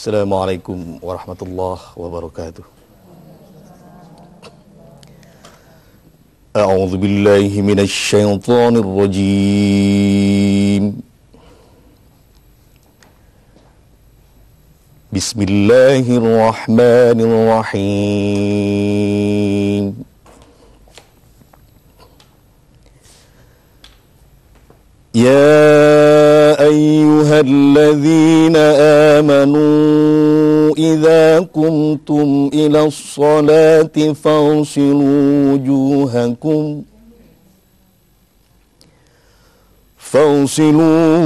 Assalamualaikum warahmatullahi wabarakatuh. A'udzu billahi minasy syaithanir rajim. Bismillahirrahmanirrahim. Ya ayyuhalladzina amanu idza qumtum ilas salati fawsilu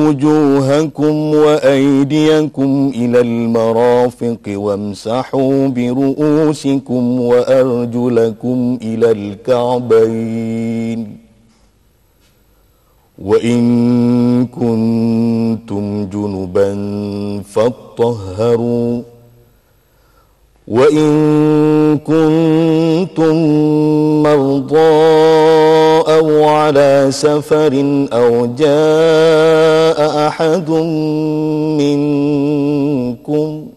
wujuhakum wa aydiyakum ilal marafiqi wamsahu bi ru'usikum wa arjulakum ilal ka'bayn. Wa in kuntum junuban fattahharu wa in kuntum mardaa aw ala safarin aw jaa ahadun minkum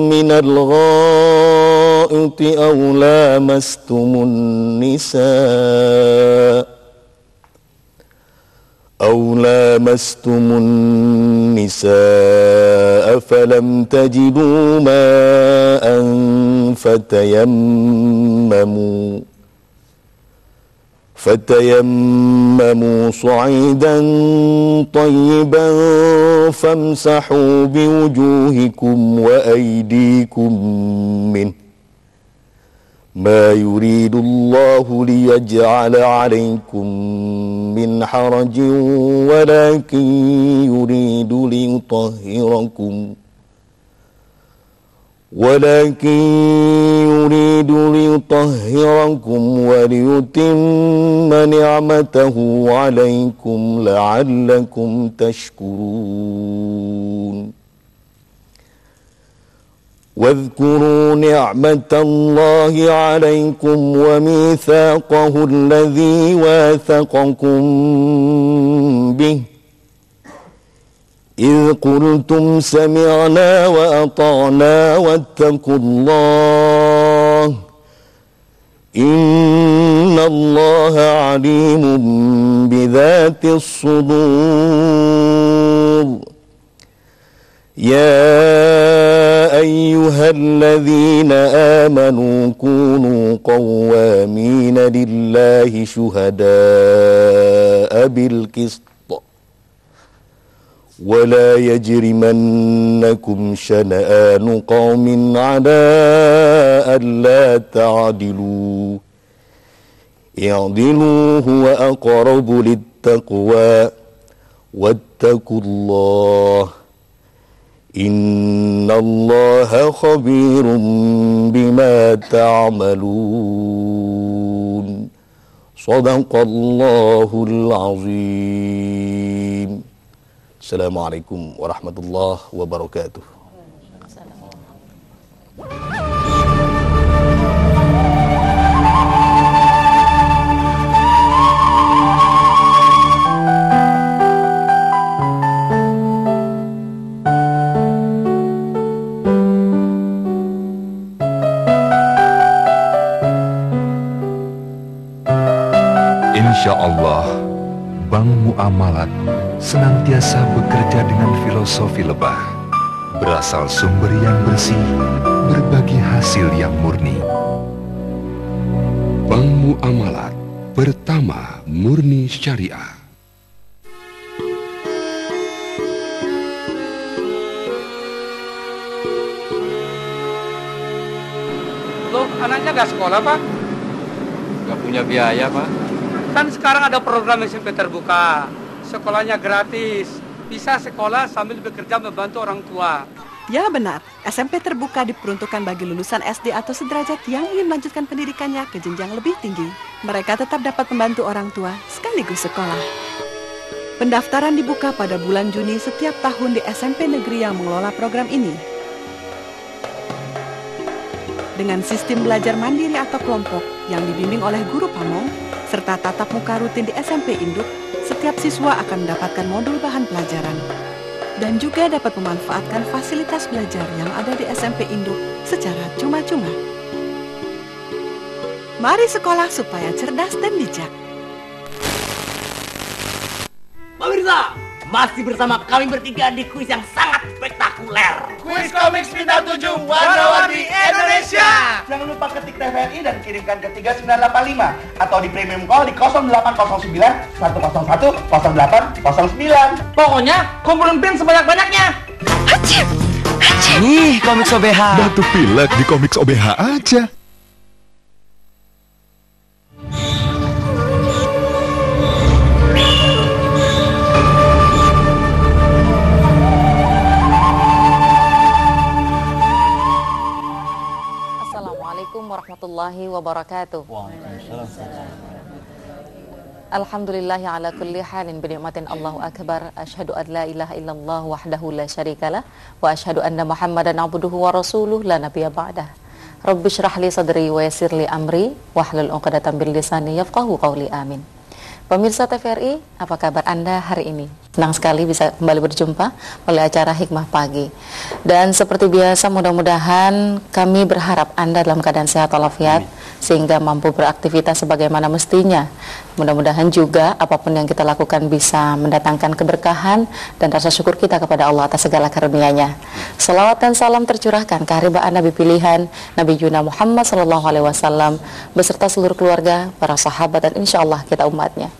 minal ghaa'iti aw lamastumun nisaa falam tajidu ma'an fatayammamu sa'idan tayyiban famsahu biwujuhikum wa aydikum min ma yuridullahu liyaj'ala 'alaykum min harajin walakin yuridu liyutahhirakum wa liyutimma ni'matahu 'alaykum la'allakum tashkurun. واذكروا نعمة الله عليكم وميثاقه الذي واثقكم به إذ قلتم سمعنا وأطعنا واتقوا الله إن الله عليم بذات الصدور. يا أيها الذين آمنوا كونوا قوامين لله شهداء بالقسط ولا يجرمنكم شنآن قوم على ألا تعدلوا اعدلوا هو أقرب للتقوى واتقوا الله إن الله خبير بما تعملون. صدق الله العظيم. Assalamualaikum warahmatullahi wabarakatuh. Insya Allah, Bank Muamalat senantiasa bekerja dengan filosofi lebah, berasal sumber yang bersih, berbagi hasil yang murni. Bank Muamalat, pertama murni syariah. Loh, anaknya nggak sekolah, Pak? Nggak punya biaya, Pak. Kan sekarang ada program SMP terbuka. Sekolahnya gratis. Bisa sekolah sambil bekerja membantu orang tua. Ya benar, SMP terbuka diperuntukkan bagi lulusan SD atau sederajat yang ingin melanjutkan pendidikannya ke jenjang lebih tinggi. Mereka tetap dapat membantu orang tua sekaligus sekolah. Pendaftaran dibuka pada bulan Juni setiap tahun di SMP negeri yang mengelola program ini. Dengan sistem belajar mandiri atau kelompok yang dibimbing oleh guru pamong, serta tatap muka rutin di SMP Induk, setiap siswa akan mendapatkan modul bahan pelajaran. Dan juga dapat memanfaatkan fasilitas belajar yang ada di SMP Induk secara cuma-cuma. Mari sekolah supaya cerdas dan bijak. Pemirsa, masih bersama kami bertiga di kuis yang sangat spektakuler. Kuis Komik Bintang 7 Warna-Warni Indonesia. Jangan lupa ketik TVRI dan kirimkan ke 3985 atau di premium call di 0809 101 0809. Pokoknya kumpulin pin sebanyak-banyaknya. Nih, Komik OBH. Batu pilek di Komik OBH aja. Assalamualaikum warahmatullahi wabarakatuh. Alhamdulillahi ala kulli halin binikmatin Allahu akbar. Asyhadu an la ilaha illallah wahdahu la syarikalah wa asyhadu anna Muhammadan abduhu wa rasuluh la nabiyya ba'dah. Rabbi syrah li sadri wa yassir li amri wahlul 'uqdatam min lisani yafqahu qawli. Amin. Pemirsa TVRI, apa kabar Anda hari ini? Senang sekali bisa kembali berjumpa oleh acara Hikmah Pagi. Dan seperti biasa, mudah-mudahan kami berharap Anda dalam keadaan sehat walafiat sehingga mampu beraktivitas sebagaimana mestinya. Mudah-mudahan juga apapun yang kita lakukan bisa mendatangkan keberkahan dan rasa syukur kita kepada Allah atas segala karunia-Nya. Salawat dan salam tercurahkan keharibaan Nabi pilihan Nabi Yuna Muhammad SAW beserta seluruh keluarga, para sahabat, dan insya Allah kita umatnya.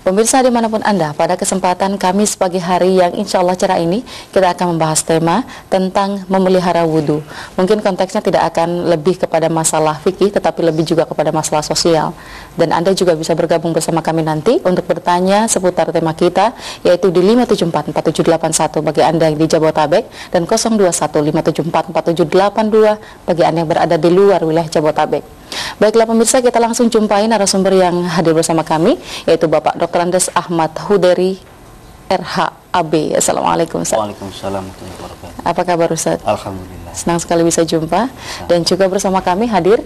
Pemirsa dimanapun Anda, pada kesempatan Kamis pagi hari yang insya Allah cerah ini, kita akan membahas tema tentang memelihara wudhu. Mungkin konteksnya tidak akan lebih kepada masalah fikih, tetapi lebih juga kepada masalah sosial. Dan Anda juga bisa bergabung bersama kami nanti untuk bertanya seputar tema kita, yaitu di 5744781 bagi Anda yang di Jabotabek, dan 0215744782 bagi Anda yang berada di luar wilayah Jabotabek. Baiklah pemirsa, kita langsung jumpai narasumber yang hadir bersama kami, yaitu Bapak Dr. Andes Ahmad Huderi, RHAB. Assalamualaikum Ustaz. Waalaikumsalam warahmatullahi wabarakatuh. Apa kabar Ustaz? Alhamdulillah. Senang sekali bisa jumpa. Dan juga bersama kami hadir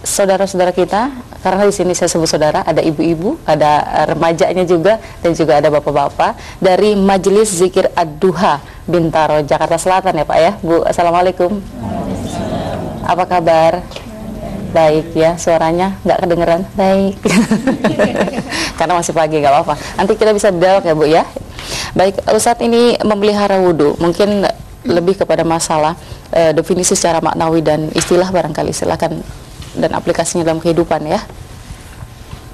saudara-saudara kita, karena di sini saya sebut saudara, ada ibu-ibu, ada remajanya juga, dan juga ada bapak-bapak dari Majelis Zikir Ad-Duha Bintaro, Jakarta Selatan ya Pak ya. Bu, Assalamualaikum. Apa kabar? Baik ya, suaranya nggak kedengeran. Baik. Karena masih pagi, nggak apa-apa. Nanti kita bisa dialog ya Bu ya. Baik, Ustadz, ini memelihara wudhu mungkin lebih kepada masalah definisi secara maknawi dan istilah barangkali. Silakan, dan aplikasinya dalam kehidupan ya.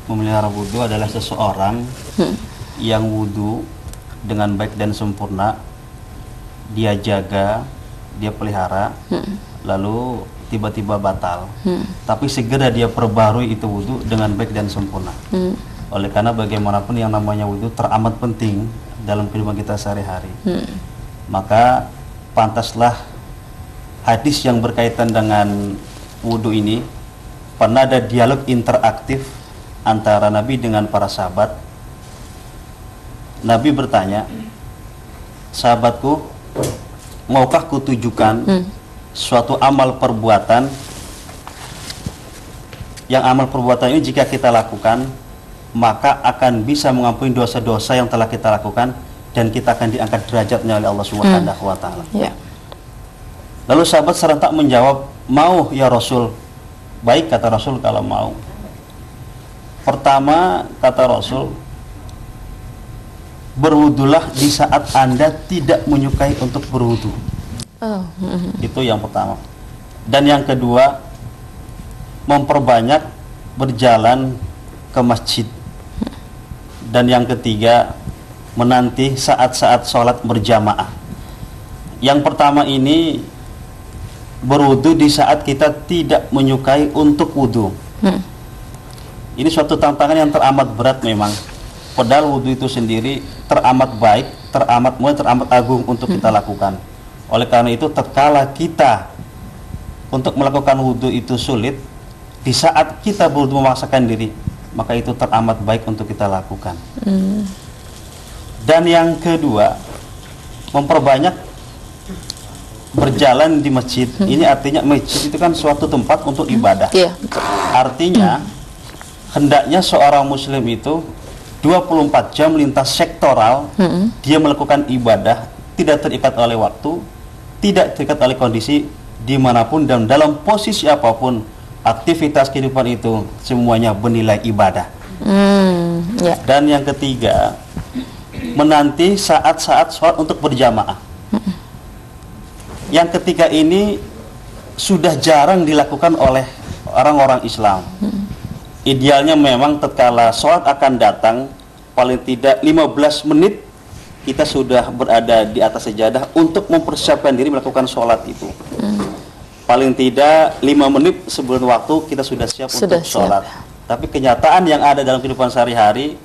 Memelihara wudhu adalah seseorang yang wudhu dengan baik dan sempurna, dia jaga, dia pelihara, lalu tiba-tiba batal, tapi segera dia perbarui itu wudhu dengan baik dan sempurna. Oleh karena bagaimanapun yang namanya wudhu teramat penting dalam kehidupan kita sehari-hari, maka pantaslah hadis yang berkaitan dengan wudhu ini. Pernah ada dialog interaktif antara Nabi dengan para sahabat. Nabi bertanya, sahabatku, maukah kutujukan suatu amal perbuatan yang amal perbuatan ini jika kita lakukan maka akan bisa mengampuni dosa-dosa yang telah kita lakukan dan kita akan diangkat derajatnya oleh Allah Subhanahu wa taala. Lalu sahabat serentak menjawab, mau ya Rasul. Baik, kata Rasul, kalau mau. Pertama, kata Rasul, berwudulah di saat Anda tidak menyukai untuk berwudu. Itu yang pertama. Dan yang kedua, memperbanyak berjalan ke masjid. Dan yang ketiga, menanti saat-saat sholat berjamaah. Yang pertama ini, berwudu di saat kita tidak menyukai untuk wudu. Ini suatu tantangan yang teramat berat memang. Padahal wudu itu sendiri teramat baik, teramat mulia, teramat agung untuk kita lakukan. Oleh karena itu, tatkala kita untuk melakukan wudhu itu sulit, di saat kita berwudhu memaksakan diri, maka itu teramat baik untuk kita lakukan. Dan yang kedua, memperbanyak berjalan di masjid, ini artinya masjid itu kan suatu tempat untuk ibadah. Artinya hendaknya seorang muslim itu 24 jam lintas sektoral, dia melakukan ibadah, tidak terikat oleh waktu, tidak terikat oleh kondisi, dimanapun dan dalam posisi apapun, aktivitas kehidupan itu semuanya bernilai ibadah. Dan yang ketiga, menanti saat-saat sholat untuk berjamaah. Yang ketiga ini sudah jarang dilakukan oleh orang-orang Islam. Idealnya memang tatkala sholat akan datang, paling tidak 15 menit kita sudah berada di atas sejadah untuk mempersiapkan diri melakukan sholat itu. Paling tidak 5 menit sebelum waktu kita sudah siap untuk sholat. Tapi kenyataan yang ada dalam kehidupan sehari-hari,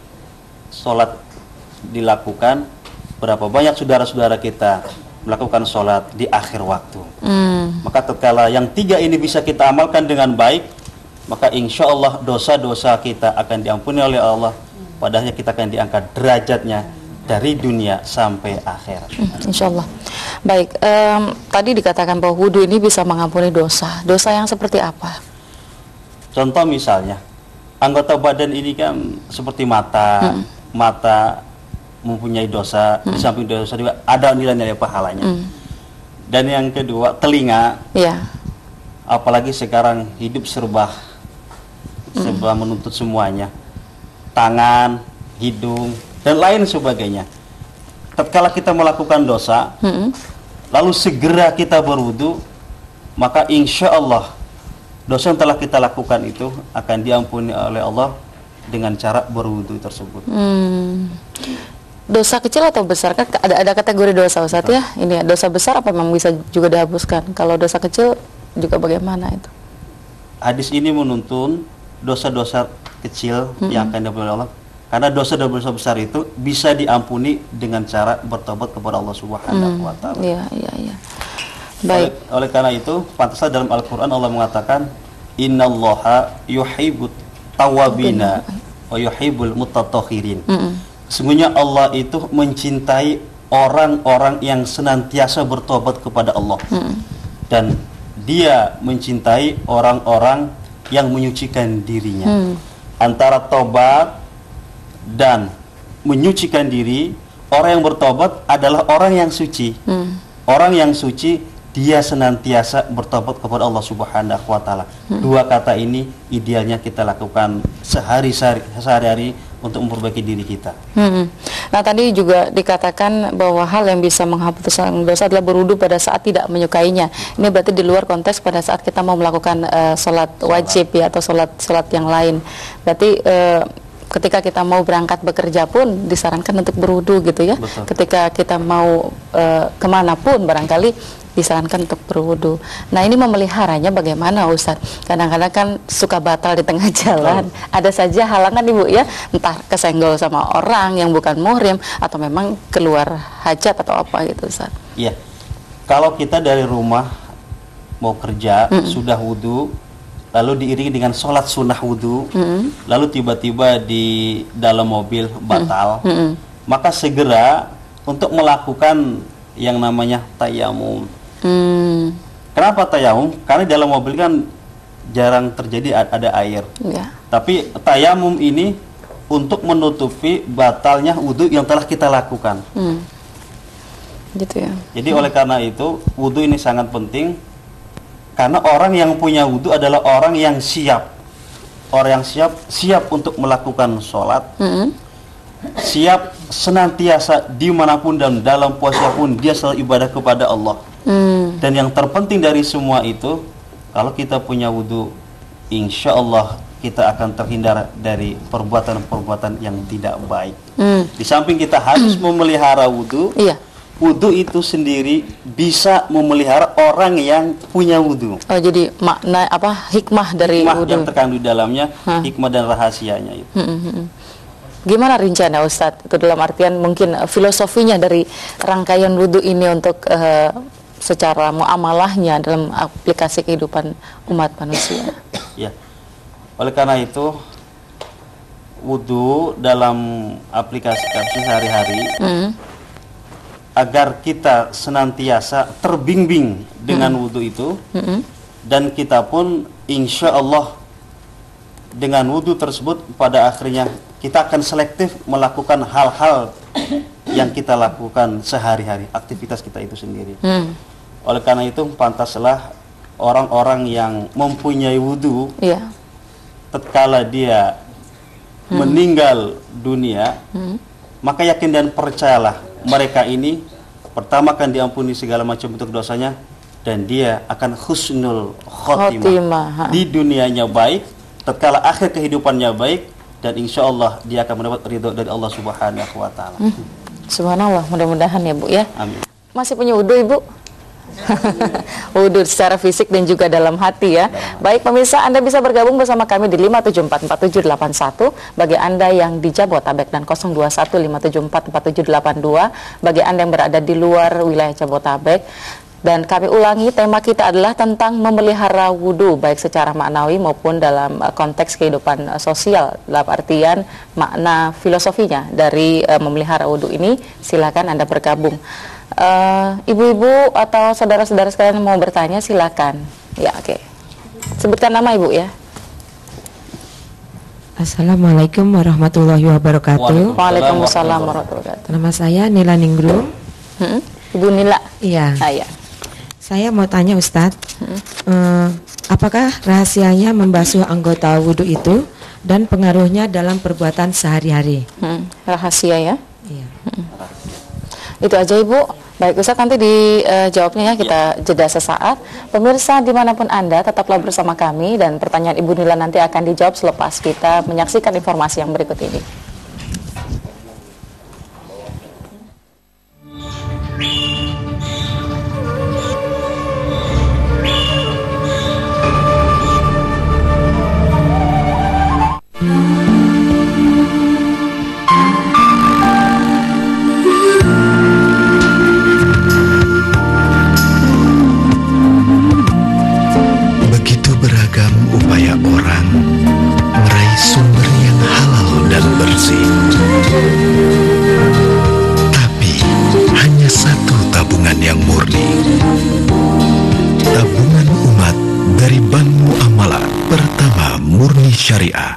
sholat dilakukan, berapa banyak saudara-saudara kita melakukan sholat di akhir waktu. Maka tatkala yang 3 ini bisa kita amalkan dengan baik, maka insya Allah dosa-dosa kita akan diampuni oleh Allah. Padahal kita akan diangkat derajatnya dari dunia sampai akhir. Insya Allah. Baik, tadi dikatakan bahwa wudhu ini bisa mengampuni dosa. Dosa yang seperti apa? Contoh misalnya, anggota badan ini kan seperti mata. Mata mempunyai dosa, di samping dosa juga ada nilai-nilai pahalanya. Dan yang kedua, telinga. Apalagi sekarang hidup serba menuntut semuanya. Tangan, hidung, dan lain sebagainya. Tatkala kita melakukan dosa, lalu segera kita berwudu, maka insya Allah dosa yang telah kita lakukan itu akan diampuni oleh Allah dengan cara berwudu tersebut. Dosa kecil atau besar? Kan ada kategori dosa, Ustadz ya. Ini dosa besar apa memang bisa juga dihapuskan? Kalau dosa kecil juga bagaimana itu? Hadis ini menuntun dosa-dosa kecil yang akan diampuni oleh Allah. Karena dosa-dosa besar itu bisa diampuni dengan cara bertobat kepada Allah Subhanahu wa taala. Baik. Oleh karena itu, pantaslah dalam Al-Qur'an Allah mengatakan, "Innallaha yuhibbut tawwabina wa yuhibbul mutatahhirin." Sesungguhnya Allah itu mencintai orang-orang yang senantiasa bertobat kepada Allah. Dan Dia mencintai orang-orang yang menyucikan dirinya. Antara tobat dan menyucikan diri, orang yang bertobat adalah orang yang suci. Orang yang suci, dia senantiasa bertobat kepada Allah Subhanahu wa taala. 2 kata ini idealnya kita lakukan sehari-hari untuk memperbaiki diri kita. Nah, tadi juga dikatakan bahwa hal yang bisa menghapuskan dosa adalah berwudu pada saat tidak menyukainya. Ini berarti di luar konteks pada saat kita mau melakukan sholat wajib ya, atau sholat yang lain. Berarti ketika kita mau berangkat bekerja pun disarankan untuk berwudu gitu ya. Betul. Ketika kita mau kemanapun barangkali disarankan untuk berwudu. Nah, ini memeliharanya bagaimana, Ustadz? Kadang-kadang kan suka batal di tengah jalan. Ada saja halangan, Ibu ya, entah kesenggol sama orang yang bukan muhrim atau memang keluar hajat atau apa gitu, Ustadz. Iya. Kalau kita dari rumah mau kerja sudah wudu, lalu diiringi dengan sholat sunnah wudu, lalu tiba-tiba di dalam mobil batal, maka segera untuk melakukan yang namanya tayamum. Kenapa tayamum? Karena di dalam mobil kan jarang terjadi ada air. Tapi tayamum ini untuk menutupi batalnya wudu yang telah kita lakukan. Gitu ya. Jadi oleh karena itu wudu ini sangat penting. Karena orang yang punya wudu adalah orang yang siap. Orang yang siap untuk melakukan sholat. Siap senantiasa dimanapun dan dalam puasa pun dia selalu ibadah kepada Allah. Dan yang terpenting dari semua itu, kalau kita punya wudu, insya Allah kita akan terhindar dari perbuatan-perbuatan yang tidak baik. Di samping kita harus memelihara wudu, wudu itu sendiri bisa memelihara orang yang punya wudu. Oh, jadi makna apa, hikmah dari wudu yang terkandung di dalamnya, hikmah dan rahasianya itu. Gimana rencana Ustadz? Itu dalam artian mungkin filosofinya dari rangkaian wudu ini untuk secara muamalahnya dalam aplikasi kehidupan umat manusia. Ya. Oleh karena itu wudu dalam aplikasi sehari-hari agar kita senantiasa terbimbing dengan wudhu itu, dan kita pun insya Allah dengan wudhu tersebut pada akhirnya kita akan selektif melakukan hal-hal yang kita lakukan sehari-hari, aktivitas kita itu sendiri. Oleh karena itu pantaslah orang-orang yang mempunyai wudhu, tatkala dia meninggal dunia, maka yakin dan percayalah mereka ini pertama akan diampuni segala macam bentuk dosanya, dan dia akan husnul khotimah. Di dunianya baik, tatkala akhir kehidupannya baik, dan insya Allah dia akan mendapat ridho dari Allah Subhanahu wa Ta'ala. Subhanallah, mudah-mudahan ya Bu ya. Amin. Masih punya wudhu Ibu? Wudhu secara fisik dan juga dalam hati ya. Baik pemirsa, Anda bisa bergabung bersama kami di 5744781 bagi Anda yang di Jabotabek, dan 0215744782 bagi Anda yang berada di luar wilayah Jabotabek. Dan kami ulangi, tema kita adalah tentang memelihara wudhu, baik secara maknawi maupun dalam konteks kehidupan sosial, dalam artian makna filosofinya dari memelihara wudhu ini. Silakan Anda bergabung. Ibu-ibu atau saudara-saudara sekalian mau bertanya, silakan. Ya, oke. Sebutkan nama Ibu ya. Assalamualaikum warahmatullahi wabarakatuh. Waalaikumsalam warahmatullahi wabarakatuh. Nama saya Nila Ningrum. Ibu Nila. Iya. Ya. Saya mau tanya Ustadz, apakah rahasianya membasuh anggota wudhu itu dan pengaruhnya dalam perbuatan sehari-hari? Rahasia ya? Iya. Itu aja Ibu. Baik Ustadz, nanti dijawabnya ya, kita jeda sesaat. Pemirsa dimanapun Anda, tetaplah bersama kami, dan pertanyaan Ibu Nila nanti akan dijawab selepas kita menyaksikan informasi yang berikut ini. Syariah.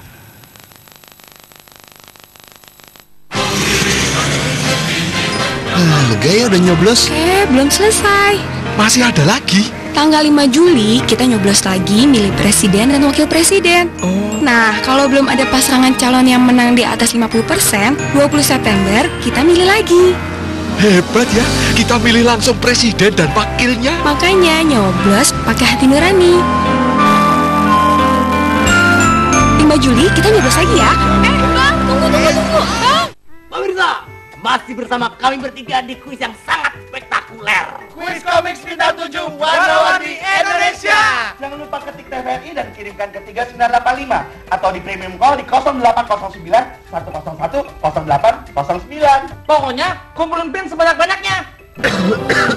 Lega ya udah nyoblos? Belum selesai. Masih ada lagi? Tanggal 5 Juli kita nyoblos lagi milih presiden dan wakil presiden. Nah, kalau belum ada pasangan calon yang menang di atas 50%, 20 September kita milih lagi. Hebat ya, kita milih langsung presiden dan wakilnya. Makanya nyoblos pakai hati nurani. 5 Juli kita nyoblos lagi ya. Bang, tunggu. Bang. Pemirsa, masih bersama kami bertiga di kuis yang sangat spektakuler. Kuis Komik Bintang 7 Warna-Warni Indonesia. Jangan lupa ketik TVRI dan kirimkan ke 3985 atau di premium call di 0809 101 0809. Pokoknya kumpulin pin sebanyak-banyaknya.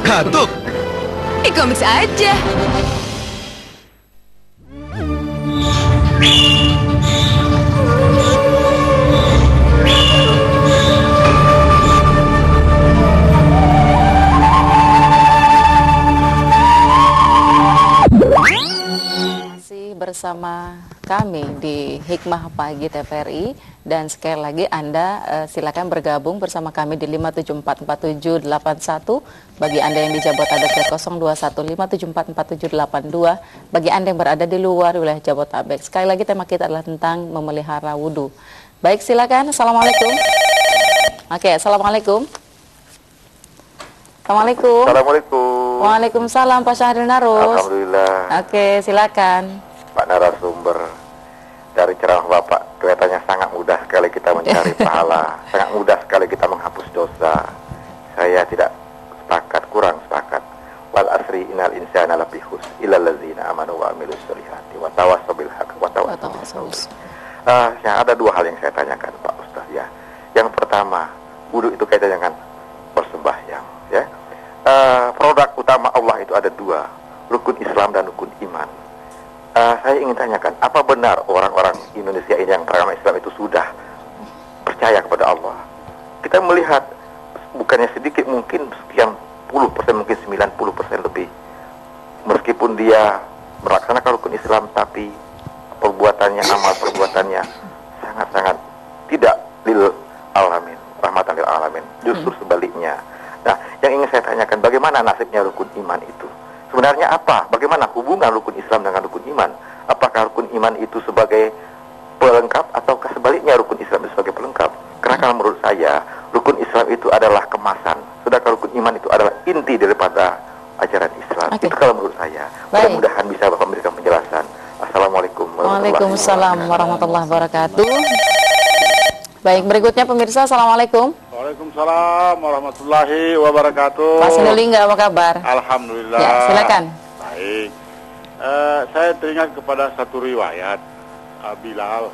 Batuk. Komik aja. Bersama kami di Hikmah Pagi TVRI, dan sekali lagi Anda silakan bergabung bersama kami di 5744781 bagi Anda yang di Jabotabek, 0215744782 bagi Anda yang berada di luar wilayah Jabotabek. Sekali lagi tema kita adalah tentang memelihara wudhu. Baik, silakan. Assalamualaikum. Oke, assalamualaikum. Assalamualaikum. Assalamualaikum. Waalaikumsalam Pak Syahril Narus. Alhamdulillah. Oke, silakan. Pak narasumber, dari ceramah Bapak kelihatannya sangat mudah sekali kita mencari pahala, sangat mudah sekali kita menghapus dosa. Saya tidak sepakat, kurang sepakat. Wal asri innal insana lafi khusr illal ladzina amanu wa amilus solihati wa tawassaw bil haqq wa tawassaw bis sabr. Ada dua hal yang saya tanyakan Pak Ustaz ya. Yang pertama, wudu itu kaitannya dengan persembahyang ya. Produk utama Allah itu ada dua, rukun Islam dan rukun iman. Saya ingin tanyakan, apa benar orang-orang Indonesia ini yang beragama Islam itu sudah percaya kepada Allah? Kita melihat bukannya sedikit, mungkin sekian puluh persen, mungkin 90% lebih. Meskipun dia melaksanakan rukun Islam, tapi perbuatannya, amal perbuatannya sangat-sangat tidak lil alamin, rahmatan lil alamin. Justru sebaliknya. Nah, yang ingin saya tanyakan, bagaimana nasibnya rukun iman itu? Sebenarnya apa? Bagaimana hubungan rukun Islam dengan rukun iman? Apakah rukun iman itu sebagai pelengkap ataukah sebaliknya rukun Islam itu sebagai pelengkap? Karena kalau menurut saya, rukun Islam itu adalah kemasan, sedangkan rukun iman itu adalah inti daripada ajaran Islam. Itu kalau menurut saya. Mudah-mudahan bisa Bapak memberikan penjelasan. Assalamualaikum Waalaikumsalam warahmatullahi wabarakatuh. Baik, berikutnya pemirsa, Assalamualaikum. Waalaikumsalam warahmatullahi wabarakatuh. Pak Sinulingga, apa kabar? Alhamdulillah. Ya, silakan. Baik. Saya teringat kepada satu riwayat Bilal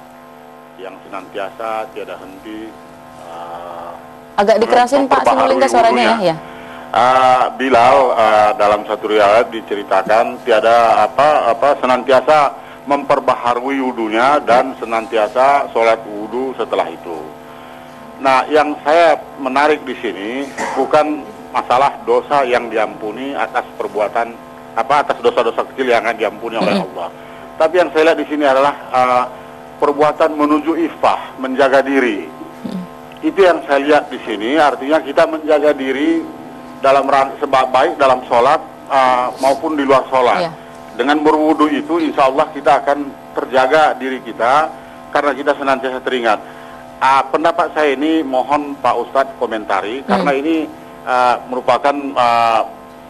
yang senantiasa tiada henti. Agak dikerasin Pak Sinulingga suaranya ya. Bilal dalam satu riwayat diceritakan tiada senantiasa memperbaharui wudunya dan senantiasa sholat wudu setelah itu. Nah, yang saya menarik di sini bukan masalah dosa yang diampuni atas perbuatan atas dosa-dosa kecil yang akan diampuni oleh Allah. Tapi yang saya lihat di sini adalah perbuatan menuju ifah, menjaga diri. Itu yang saya lihat di sini, artinya kita menjaga diri dalam baik dalam sholat maupun di luar sholat. Dengan berwudu itu, insya Allah kita akan terjaga diri kita karena kita senantiasa teringat. Pendapat saya ini mohon Pak Ustadz komentari karena ini merupakan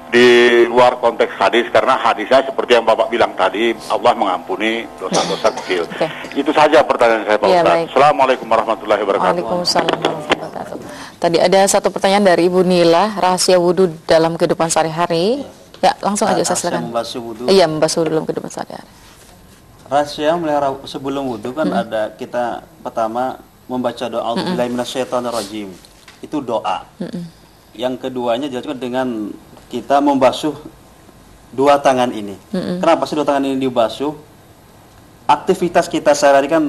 di luar konteks hadis, karena hadisnya seperti yang Bapak bilang tadi, Allah mengampuni dosa-dosa kecil. Itu saja pertanyaan saya Pak Ustadz. Assalamualaikum warahmatullahi wabarakatuh. Waalaikumsalam warahmatullahi wabarakatuh. Tadi ada satu pertanyaan dari Ibu Nila, rahasia wudhu dalam kehidupan sehari-hari. Ya, langsung aja saya silakan. Membasuh wudhu. Iya, membasuh dalam kehidupan sehari-hari. Rahasia melihara sebelum wudhu kan ada, kita pertama membaca doa A'udzubillahi minasyaitonirrajim. Itu doa. Yang keduanya dilakukan dengan kita membasuh dua tangan ini. Kenapa sih dua tangan ini dibasuh? Aktivitas kita sehari-hari kan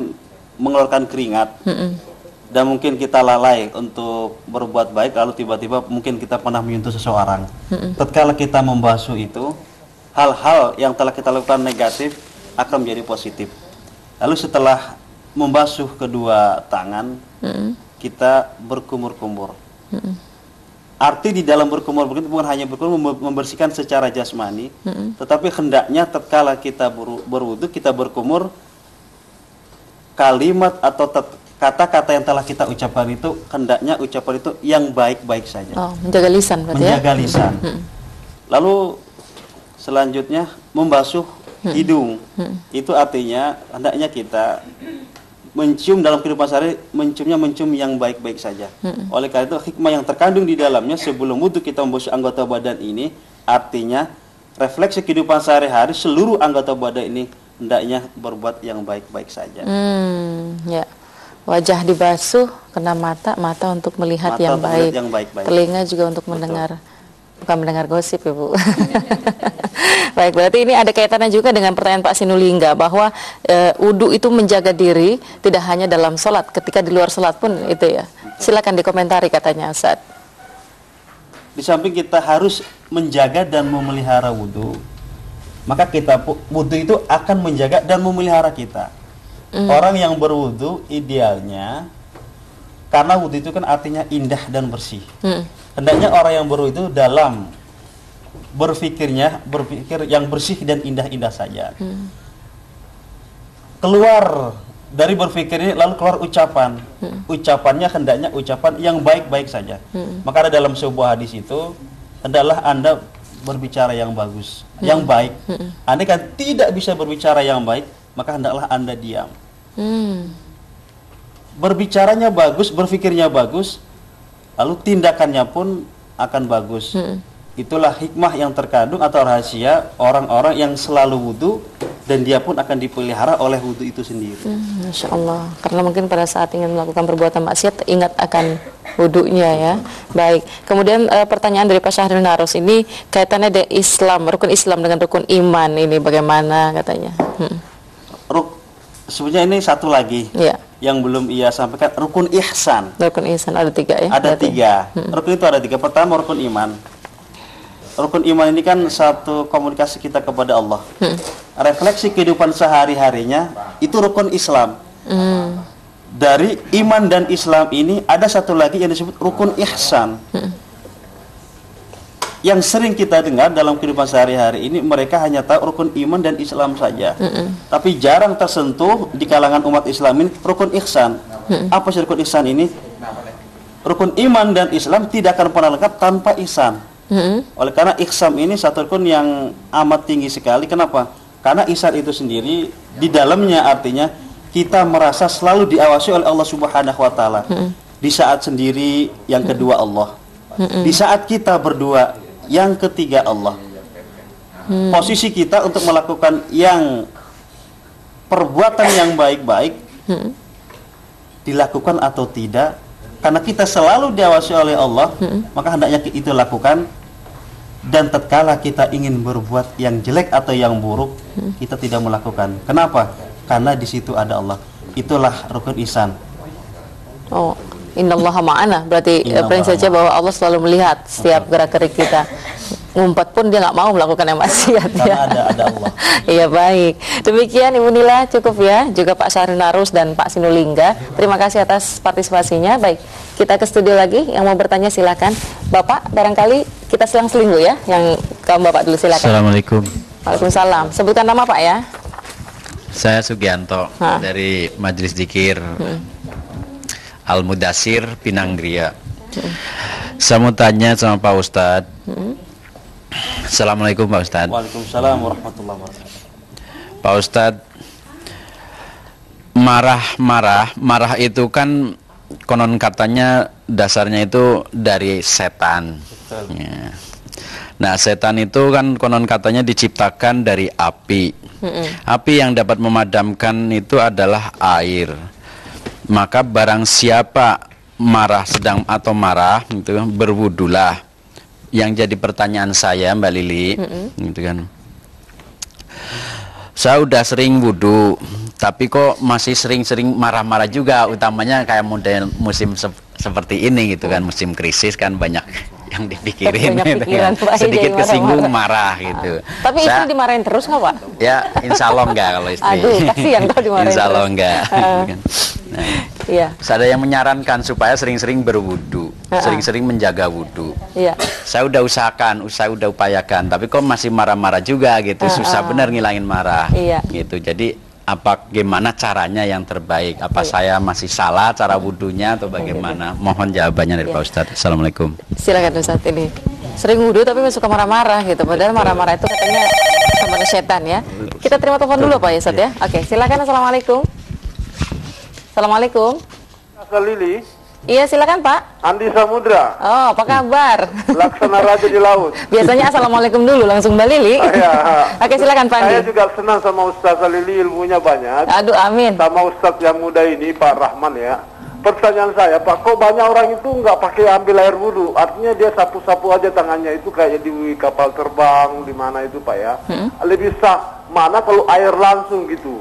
mengeluarkan keringat. Dan mungkin kita lalai untuk berbuat baik, lalu tiba-tiba mungkin kita pernah menyentuh seseorang. Tatkala kita membasuh itu, hal-hal yang telah kita lakukan negatif akan menjadi positif. Lalu setelah membasuh kedua tangan, kita berkumur-kumur. Arti di dalam berkumur begitu bukan hanya berkumur membersihkan secara jasmani, tetapi hendaknya tatkala kita berwudu, kita berkumur, kalimat atau kata-kata yang telah kita ucapkan itu hendaknya ucapan itu yang baik-baik saja. Menjaga lisan berarti menjaga lisan. Lalu selanjutnya membasuh hidung. Itu artinya hendaknya kita mencium dalam kehidupan sehari, mencium yang baik-baik saja. Oleh karena itu hikmah yang terkandung di dalamnya sebelum wudhu kita membasuh anggota badan ini, artinya refleksi kehidupan sehari-hari seluruh anggota badan ini hendaknya berbuat yang baik-baik saja. Ya. Wajah dibasuh, kena mata untuk melihat mata yang baik. baik-baik. Telinga juga untuk mendengar, bukan mendengar gosip ya Bu. Baik, berarti ini ada kaitannya juga dengan pertanyaan Pak Sinulingga bahwa wudu itu menjaga diri tidak hanya dalam sholat, ketika di luar sholat pun itu ya. Silakan dikomentari katanya Ustaz. Di samping kita harus menjaga dan memelihara wudu, maka kita wudu itu akan menjaga dan memelihara kita. Orang yang berwudu idealnya, karena wudu itu kan artinya indah dan bersih. Hendaknya orang yang berwudu dalam berpikir yang bersih dan indah-indah saja. Keluar dari berpikir ini lalu keluar ucapan. Ucapannya hendaknya ucapan yang baik-baik saja. Maka ada dalam sebuah hadis itu, hendaklah Anda berbicara yang bagus, yang baik. Anda kan tidak bisa berbicara yang baik, maka hendaklah Anda diam. Berbicaranya bagus, berpikirnya bagus, lalu tindakannya pun akan bagus. Itulah hikmah yang terkandung atau rahasia orang-orang yang selalu wudu dan dia pun akan dipelihara oleh wudu itu sendiri. Masya Allah. Karena mungkin pada saat ingin melakukan perbuatan maksiat ingat akan wudunya ya. Baik. Kemudian pertanyaan dari Pak Syahril Naros ini kaitannya dengan Islam, rukun Islam dengan rukun iman ini bagaimana katanya? Sebenarnya ini satu lagi. yang belum ia sampaikan, rukun ihsan. Rukun ihsan ada 3 ya? Ada 3. Rukun itu ada 3. Pertama rukun iman. Rukun iman ini kan satu komunikasi kita kepada Allah. Refleksi kehidupan sehari-harinya itu rukun Islam. Dari iman dan Islam ini ada satu lagi yang disebut rukun ihsan. Yang sering kita dengar dalam kehidupan sehari-hari ini, mereka hanya tahu rukun iman dan Islam saja. Tapi jarang tersentuh di kalangan umat Islam ini rukun ihsan. Apa sih rukun ihsan ini? Rukun iman dan Islam tidak akan pernah lengkap tanpa ihsan. Oleh karena ihsan ini satu rukun yang amat tinggi sekali. Kenapa? Karena ihsan itu sendiri di dalamnya artinya kita merasa selalu diawasi oleh Allah Subhanahu wa taala. Di saat sendiri, yang kedua Allah. Di saat kita berdua, yang ketiga Allah. Posisi kita untuk melakukan yang perbuatan yang baik-baik dilakukan atau tidak, karena kita selalu diawasi oleh Allah, maka hendaknya itu lakukan. Dan tatkala kita ingin berbuat yang jelek atau yang buruk, kita tidak melakukan. Kenapa? Karena di situ ada Allah. Itulah rukun ihsan. Oh, innallaha ma'ana. Berarti prinsip saja bahwa Allah selalu melihat setiap gerak-gerik kita. Ngumpet pun dia nggak mau melakukan yang maksiat. Karena ada Allah. Iya, baik. Demikian Ibu Nila, cukup ya. Juga Pak Syahrinarus dan Pak Sinulingga. Terima kasih atas partisipasinya. Baik, kita ke studio lagi. Yang mau bertanya silakan. Bapak, barangkali kita selang-seling dulu ya. Yang kamu Bapak dulu silakan. Assalamualaikum. Waalaikumsalam. Sebutkan nama Pak ya. Saya Sugianto dari Majelis Dzikir Al-Mudassir Pinang Gria. Saya mau tanya sama Pak Ustadz. Assalamualaikum Pak Ustadz. Waalaikumsalam warahmatullahi wabarakatuh. Pak Ustadz, marah itu kan konon katanya dasarnya itu dari setan. Ya. Nah, setan itu kan konon katanya diciptakan dari api. Api yang dapat memadamkan itu adalah air. Maka barang siapa sedang marah itu berwudulah. Yang jadi pertanyaan saya Mbak Lili, gitu kan. Saya udah sering wudu, tapi kok masih sering-sering marah-marah juga, utamanya kayak model musim seperti ini gitu kan, musim krisis kan banyak yang dipikirin, gitu kan. Sedikit kesinggung marah gitu. Tapi istri dimarahin terus nggak Pak? Ya, insya Allah enggak kalau istri. Aduh, kasihan kalau dimarahin insya Allah terus. enggak. Gitu kan. Nah, iya. Ada yang menyarankan supaya sering-sering berwudu, sering-sering menjaga wudu. Iya. Saya udah usahakan, saya udah upayakan, tapi kok masih marah-marah juga gitu, susah bener ngilangin marah. Iya. Gitu. Jadi gimana caranya yang terbaik? Apa saya masih salah cara wudunya atau bagaimana? Mohon jawabannya dari Pak Ustadz. Assalamualaikum. Silakan Ustadz. Ini sering wudu tapi suka marah-marah gitu. Padahal marah-marah itu katanya sama setan ya. Kita terima telepon dulu Pak Ustadz ya. Oke, silakan. Assalamualaikum. Assalamualaikum. Lili. Iya, silakan Pak. Andi Samudra. Oh, apa kabar? Laksana Raja di Laut. Biasanya assalamualaikum dulu, langsung Mbak Lili. Ya. Oke, silakan Pak Andi. Saya juga senang sama Ustaz Lili, ilmunya banyak. Aduh, amin. Sama Ustaz yang muda ini, Pak Rahman ya. Pertanyaan saya, Pak, kok banyak orang itu nggak pakai ambil air wudhu? Artinya dia sapu-sapu aja tangannya itu kayak di kapal terbang, di mana itu Pak ya. Lebih sah mana kalau air langsung gitu?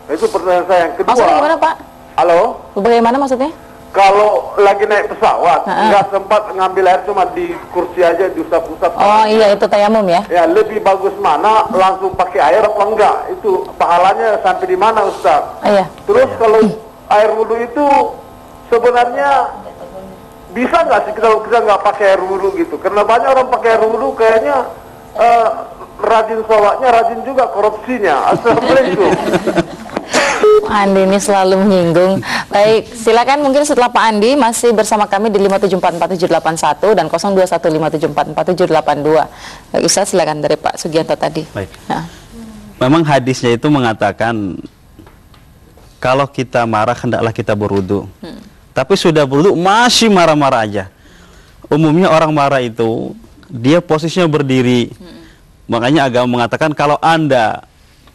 Itu pertanyaan saya. Yang kedua. Maksudnya gimana Pak? Halo? Bagaimana maksudnya? Kalau lagi naik pesawat, nggak sempat ngambil air, cuma di kursi aja diusap-usap. Oh iya, itu tayamum ya? Ya, lebih bagus mana langsung pakai air apa enggak? Itu pahalanya sampai di mana Ustaz? Iya. Terus kalau air wudhu itu sebenarnya bisa nggak sih kalau kita nggak pakai air wudhu gitu? Karena banyak orang pakai air wudhu kayaknya rajin sholatnya, rajin juga korupsinya. Assalamualaikum. Andi ini selalu menyinggung. Baik, silakan mungkin setelah Pak Andi masih bersama kami di 5744781 dan 0215744782. Baik, Ustaz silakan dari Pak Sugianto tadi. Baik. Nah. Memang hadisnya itu mengatakan kalau kita marah hendaklah kita berwudu. Tapi sudah berwudu masih marah-marah aja. Umumnya orang marah itu dia posisinya berdiri. Makanya agama mengatakan kalau Anda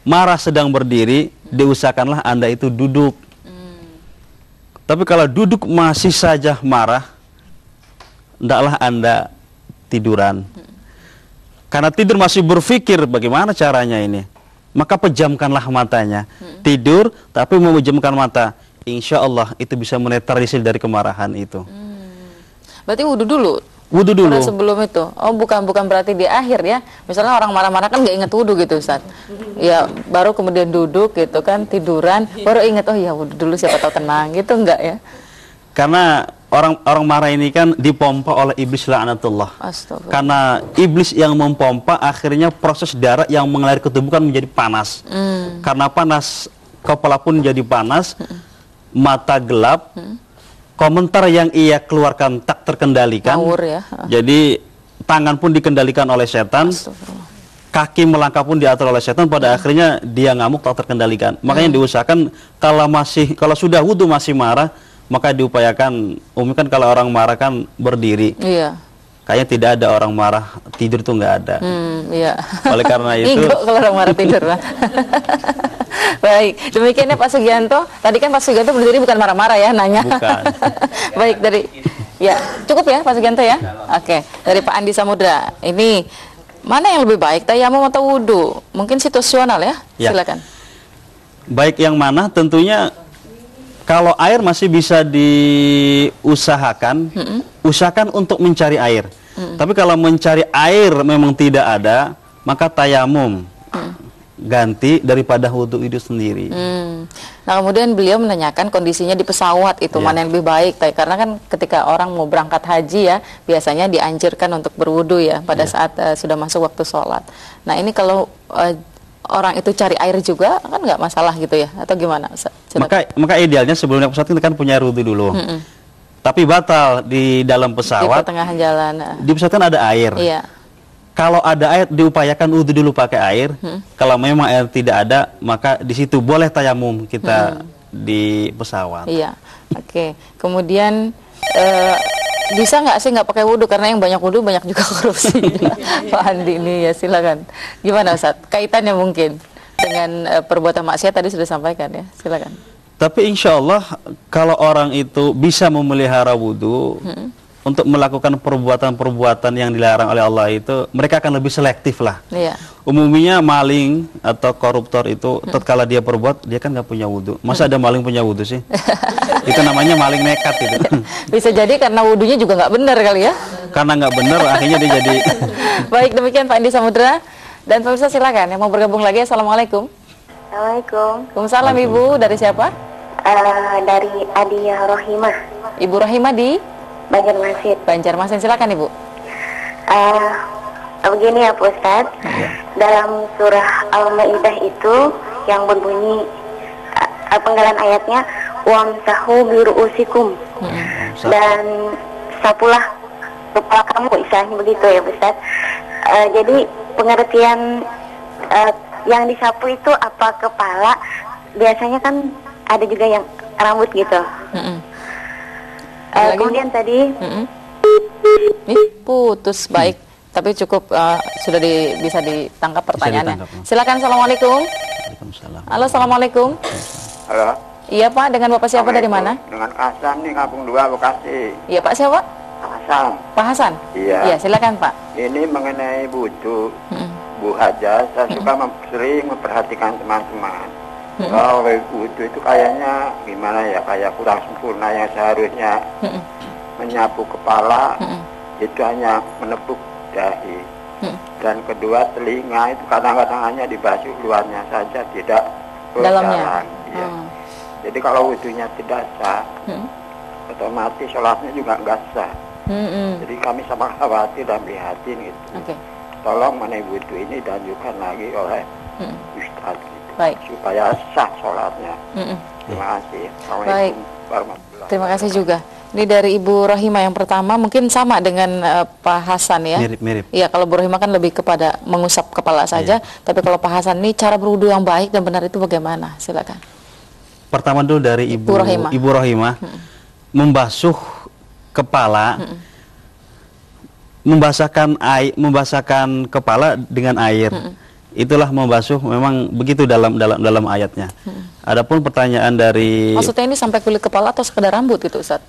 marah sedang berdiri, diusahakanlah Anda itu duduk. Tapi kalau duduk masih saja marah, hendaklah Anda tiduran. Karena tidur masih berpikir bagaimana caranya ini, maka pejamkanlah matanya. Tidur tapi memejamkan mata. insya Allah itu bisa menetralisir dari kemarahan itu. Berarti wudhu dulu. Wudhu dulu. Pada sebelum itu. Oh, bukan berarti di akhir ya. Misalnya orang marah-marah kan nggak inget wudhu gitu, Ustaz. Ya, baru kemudian duduk gitu kan, tiduran, baru inget, oh ya wudhu dulu siapa tahu tenang gitu, enggak ya? Karena orang marah ini kan dipompa oleh iblis la'natullah. Astagfirullah. Karena iblis yang mempompa, akhirnya proses darah yang mengalir ke tubuh kan menjadi panas. Karena panas, kepala pun jadi panas, mata gelap, komentar yang ia keluarkan tak terkendalikan. Ngawur ya. Jadi tangan pun dikendalikan oleh setan, kaki melangkah pun diatur oleh setan. Pada akhirnya dia ngamuk tak terkendalikan. Makanya diusahakan kalau sudah wudhu masih marah, maka diupayakan. Kan kalau orang marah kan berdiri. Iya. Kayaknya tidak ada orang marah tidur tuh nggak ada. Iya. Oleh karena itu. Ngigo kalau orang marah tidur. Baik, demikiannya Pak Sugianto. Tadi kan Pak Sugianto berdiri bukan marah-marah ya, nanya. Bukan. Baik, ya cukup ya Pak Sugianto ya. Oke, dari Pak Andi Samudra. Ini mana yang lebih baik, tayamum atau wudhu? Mungkin situasional ya. Silakan. Baik yang mana? Tentunya kalau air masih bisa diusahakan, usahakan untuk mencari air. Tapi kalau mencari air memang tidak ada, maka tayamum. Ganti daripada wudhu itu sendiri. Nah, kemudian beliau menanyakan kondisinya di pesawat itu mana yang lebih baik, karena kan ketika orang mau berangkat haji ya biasanya dianjurkan untuk berwudhu ya pada saat sudah masuk waktu sholat. Nah, ini kalau orang itu cari air juga kan nggak masalah gitu ya, atau gimana? Maka idealnya sebelum naik pesawat kita kan punya wudhu dulu. Tapi batal di dalam pesawat. Di pertengahan jalan. Di pesawat kan ada air. Iya. Kalau ada air diupayakan wudhu dulu pakai air. Kalau memang air tidak ada, maka di situ boleh tayamum kita di pesawat. Iya. Oke. Kemudian bisa nggak sih nggak pakai wudhu, karena yang banyak wudhu banyak juga korupsi. Pak Andi ini ya, silakan. Gimana Ustaz? Kaitannya mungkin dengan perbuatan maksiat tadi sudah sampaikan ya. Silakan. Tapi insya Allah kalau orang itu bisa memelihara wudhu untuk melakukan perbuatan-perbuatan yang dilarang oleh Allah itu, mereka akan lebih selektif lah. Iya. Umumnya maling atau koruptor itu tatkala dia berbuat, dia kan nggak punya wudhu. Masa ada maling punya wudhu sih? Itu namanya maling nekat itu. Bisa jadi karena wudhunya juga nggak benar kali ya? Karena nggak benar akhirnya dia jadi. Baik, demikian Pak Andi Samudra. Dan pemirsa silakan yang mau bergabung lagi. Assalamualaikum. Assalamualaikum. Waalaikumsalam. Ibu dari siapa? Dari Adia Rohimah. Ibu Rohimah di Banjarmasin. Banjarmasin, silakan Ibu. Begini ya Pak Ustadz, dalam surah Al-Maidah itu yang berbunyi penggalan ayatnya wamsahu biru'usikum, dan sapulah kepala kamu, istilahnya begitu ya Pak Ustadz. Jadi pengertian yang disapu itu apa kepala? Biasanya kan ada juga yang rambut gitu. Kemudian tadi putus. Baik, tapi cukup sudah bisa ditangkap pertanyaannya. Silakan. Assalamualaikum. Halo, assalamualaikum. Halo. Iya Pak, dengan Bapak siapa dari mana? Dengan Hasan nih, Kampung 2 Bekasi. Iya Pak, siapa? Hasan. Pak Hasan. Iya. Iya, silakan Pak. Ini mengenai wudhu. Bu Haja, saya suka sering memperhatikan teman-teman. Kalau wudhu itu kayaknya gimana ya, kayak kurang sempurna, yang seharusnya menyapu kepala itu hanya menepuk dahi. Dan kedua, telinga itu kadang-kadang hanya dibasuh luarnya saja, tidak dalamnya. Iya. Jadi kalau wudhunya tidak sah, otomatis sholatnya juga nggak sah. Jadi kami sama khawatir dan prihatin gitu. Tolong mengenai wudhu ini dianjurkan lagi oleh Ustadz gitu. Baik. Supaya sah sholatnya. Terima kasih. Assalamualaikum warahmatullahi. Terima kasih juga. Ini dari Ibu Rahimah yang pertama, mungkin sama dengan Pak Hasan ya. Mirip-mirip. Iya, kalau Bu Rahimah kan lebih kepada mengusap kepala saja, tapi kalau Pak Hasan ini cara berwudu yang baik dan benar itu bagaimana? Silakan. Pertama dulu dari Ibu Rahimah. Membasuh kepala, membasahkan kepala dengan air. Itulah membasuh, memang begitu dalam ayatnya. Adapun pertanyaan dari maksudnya ini sampai kulit kepala atau sekedar rambut gitu Ustaz?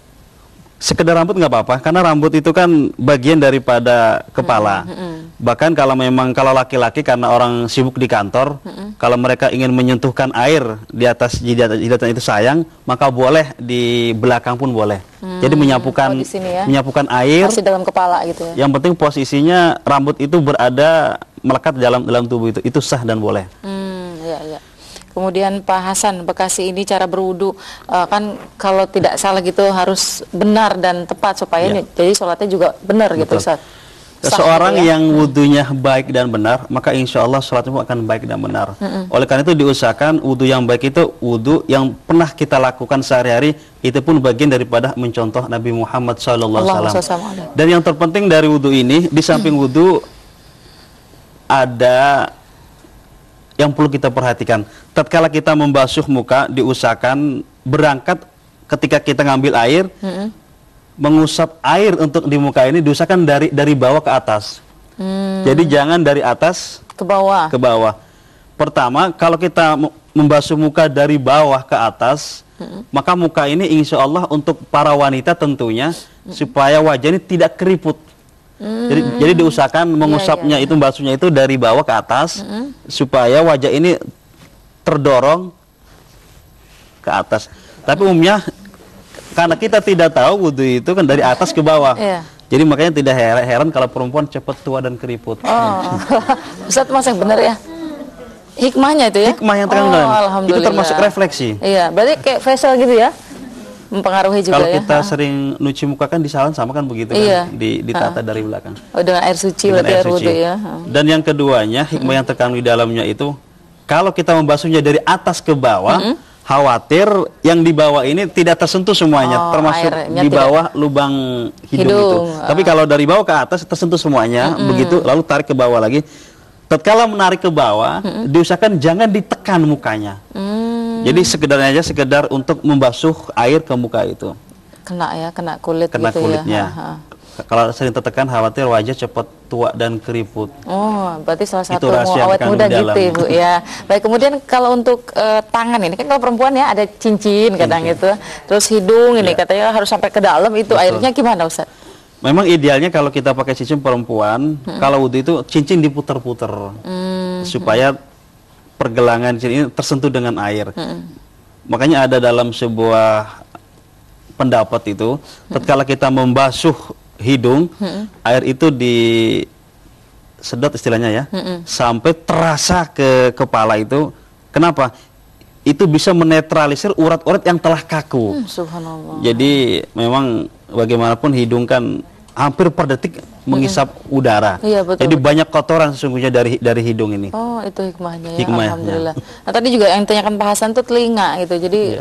Sekedar rambut nggak apa-apa, karena rambut itu kan bagian daripada kepala. Bahkan kalau memang kalau laki-laki karena orang sibuk di kantor, kalau mereka ingin menyentuhkan air di atas jidat itu sayang, maka boleh di belakang pun boleh. Jadi menyapukan menyapukan air. Masih dalam kepala gitu ya. Yang penting posisinya rambut itu berada melekat dalam tubuh itu sah dan boleh. Ya. Kemudian Pak Hasan, Bekasi ini cara berwudu kan kalau tidak salah gitu harus benar dan tepat supaya jadi sholatnya juga benar. Betul. Gitu Ustaz. Seseorang gitu ya? Yang wudunya baik dan benar, maka insya Allah sholatnya akan baik dan benar. Oleh karena itu diusahakan wudu yang baik itu wudu yang pernah kita lakukan sehari-hari, itu pun bagian daripada mencontoh Nabi Muhammad SAW. Dan yang terpenting dari wudu ini, di samping wudu ada yang perlu kita perhatikan. Tatkala kita membasuh muka, diusahakan berangkat ketika kita ngambil air, mengusap air untuk di muka ini diusahakan dari bawah ke atas. Jadi jangan dari atas ke bawah. Pertama, kalau kita membasuh muka dari bawah ke atas, maka muka ini insya Allah untuk para wanita tentunya supaya wajah ini tidak keriput. Jadi diusahakan mengusapnya itu, membasuhnya itu dari bawah ke atas supaya wajah ini terdorong ke atas. Tapi umumnya karena kita tidak tahu wudu itu kan dari atas ke bawah. Jadi makanya tidak heran kalau perempuan cepat tua dan keriput. Ustaz masih benar ya. Hikmahnya itu ya. Hikmah yang terkandung. Itu termasuk refleksi. Iya, berarti kayak facial gitu ya. Mempengaruhi juga kalau ya. Kita sering nyuci muka kan di salon sama kan begitu kan, ditata dari belakang. Dengan air suci berarti air wudu ya. Dan yang keduanya, hikmah yang terkandung di dalamnya itu, kalau kita membasuhnya dari atas ke bawah, khawatir yang di bawah ini tidak tersentuh semuanya, termasuk di bawah lubang hidung itu. Tapi kalau dari bawah ke atas tersentuh semuanya, begitu lalu tarik ke bawah lagi. Tatkala menarik ke bawah, diusahakan jangan ditekan mukanya. Jadi sekedar untuk membasuh air ke muka itu. Kena kulit kena gitu kulitnya. Ya. Kalau sering tertekan khawatir wajah cepat tua dan keriput. Berarti salah satu mau awet muda gitu Ibu ya. Baik, kemudian kalau untuk tangan ini kan kalau perempuan ya ada cincin kadang itu. Terus hidung ini katanya harus sampai ke dalam itu. Betul. Airnya gimana Ustaz? Memang idealnya kalau kita pakai cincin perempuan, kalau wudu itu cincin diputer-puter supaya pergelangan cincin ini tersentuh dengan air. Makanya ada dalam sebuah pendapat itu, tatkala kita membasuh hidung, air itu disedot istilahnya ya, sampai terasa ke kepala itu. Kenapa? Itu bisa menetralisir urat-urat yang telah kaku. Subhanallah. Jadi memang bagaimanapun hidung kan hampir per detik menghisap udara. Iya, betul. Jadi banyak kotoran sesungguhnya dari hidung ini. Itu hikmahnya ya. Alhamdulillah. Nah tadi juga yang ditanyakan Pak Hasan tuh telinga gitu. Jadi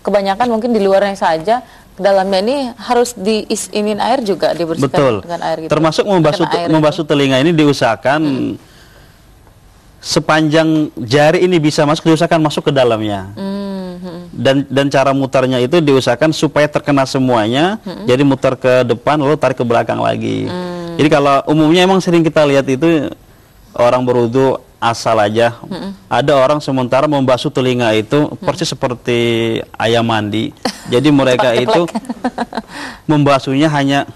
kebanyakan mungkin di luarnya saja, dalamnya ini harus diisinin air juga, dibersihkan dengan air gitu. Termasuk membasuh telinga ini diusahakan sepanjang jari ini bisa masuk, diusahakan masuk ke dalamnya. Dan cara mutarnya itu diusahakan supaya terkena semuanya. Jadi mutar ke depan lalu tarik ke belakang lagi. Jadi kalau umumnya emang sering kita lihat itu orang berwudu asal aja. Ada orang sementara membasuh telinga itu persis seperti ayam mandi. Jadi mereka itu membasuhnya hanya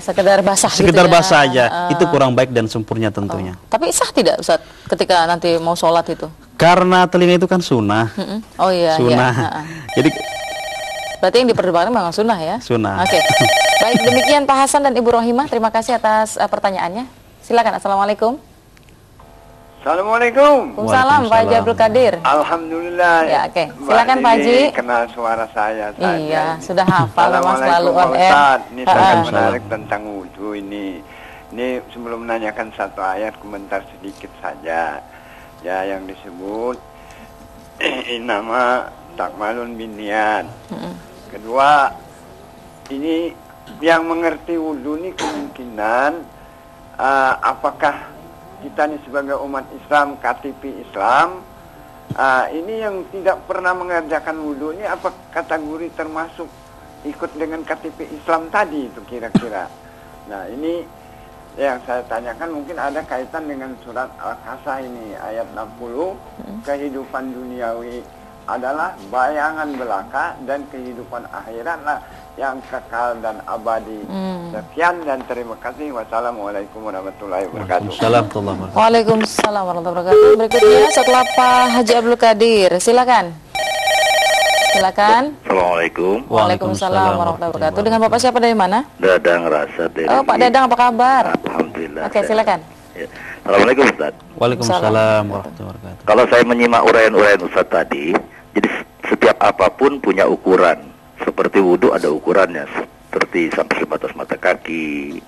sekedar basah sekedar gitu ya. Basah aja. Itu kurang baik dan sempurna tentunya. Tapi sah tidak Ustaz ketika nanti mau sholat itu? Karena telinga itu kan sunnah. Sunnah. Jadi berarti yang diperdebatkan memang sunnah ya? Sunnah. Oke. Baik, demikian Pak Hasan dan Ibu Rohimah. Terima kasih atas pertanyaannya. Silakan. Assalamualaikum. Assalamualaikum. Waalaikumsalam Pak Haji Abdul Qadir. Alhamdulillah. Ya, oke. Silakan Pak Haji. Kenal suara saya saja. Iya, sudah hafal Mas selalu on air. Ini sangat menarik tentang wudu ini. Ini sebelum menanyakan satu ayat, komentar sedikit saja. Ya, yang disebut nama takmalun biniat. Kedua, ini yang mengerti wudu ini kemungkinan apakah kita ini sebagai umat Islam, KTP Islam, ini yang tidak pernah mengerjakan wudu ini apa kategori termasuk ikut dengan KTP Islam tadi itu kira-kira. Nah ini yang saya tanyakan mungkin ada kaitan dengan surat Al-Kahfi ini ayat 60, kehidupan duniawi adalah bayangan belaka dan kehidupan akhiratlah yang kekal dan abadi. Sekian dan terima kasih. Wassalamualaikum warahmatullahi wabarakatuh. Waalaikumsalam warahmatullahi wabarakatuh. Berikutnya setelah Pak Haji Abdul Qadir, silakan. Silakan. Assalamualaikum. Waalaikumsalam warahmatullahi wabarakatuh. Dengan Bapak siapa dari mana? Dadang Rasa dari. Oh, Pak Dadang, apa kabar? Alhamdulillah. Oke, silakan. Ya. Assalamualaikum Ustaz. Waalaikumsalam warahmatullahi wabarakatuh. Kalau saya menyimak uraian-uraian Ustaz tadi, jadi setiap apapun punya ukuran. Seperti wudhu ada ukurannya, seperti sampai sebatas mata kaki,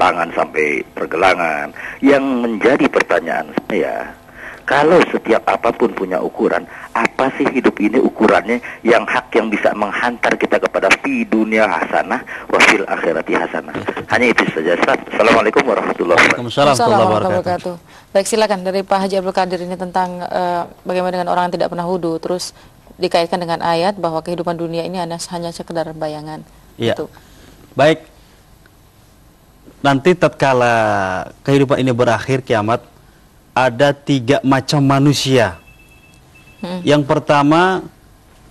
tangan sampai pergelangan. Yang menjadi pertanyaan saya, kalau setiap apapun punya ukuran, apa sih hidup ini ukurannya yang hak yang bisa menghantar kita kepada fi dunia hasanah wa fil akhirati hasanah? Hanya itu saja. Assalamualaikum warahmatullahi wabarakatuh. Waalaikumsalam warahmatullahi wabarakatuh. Baik, silakan dari Pak Haji Abdul Qadir ini tentang bagaimana dengan orang yang tidak pernah wudu, terus dikaitkan dengan ayat bahwa kehidupan dunia ini hanya sekedar bayangan. Iya. Baik. Nanti tatkala kehidupan ini berakhir kiamat, ada 3 macam manusia. Yang pertama,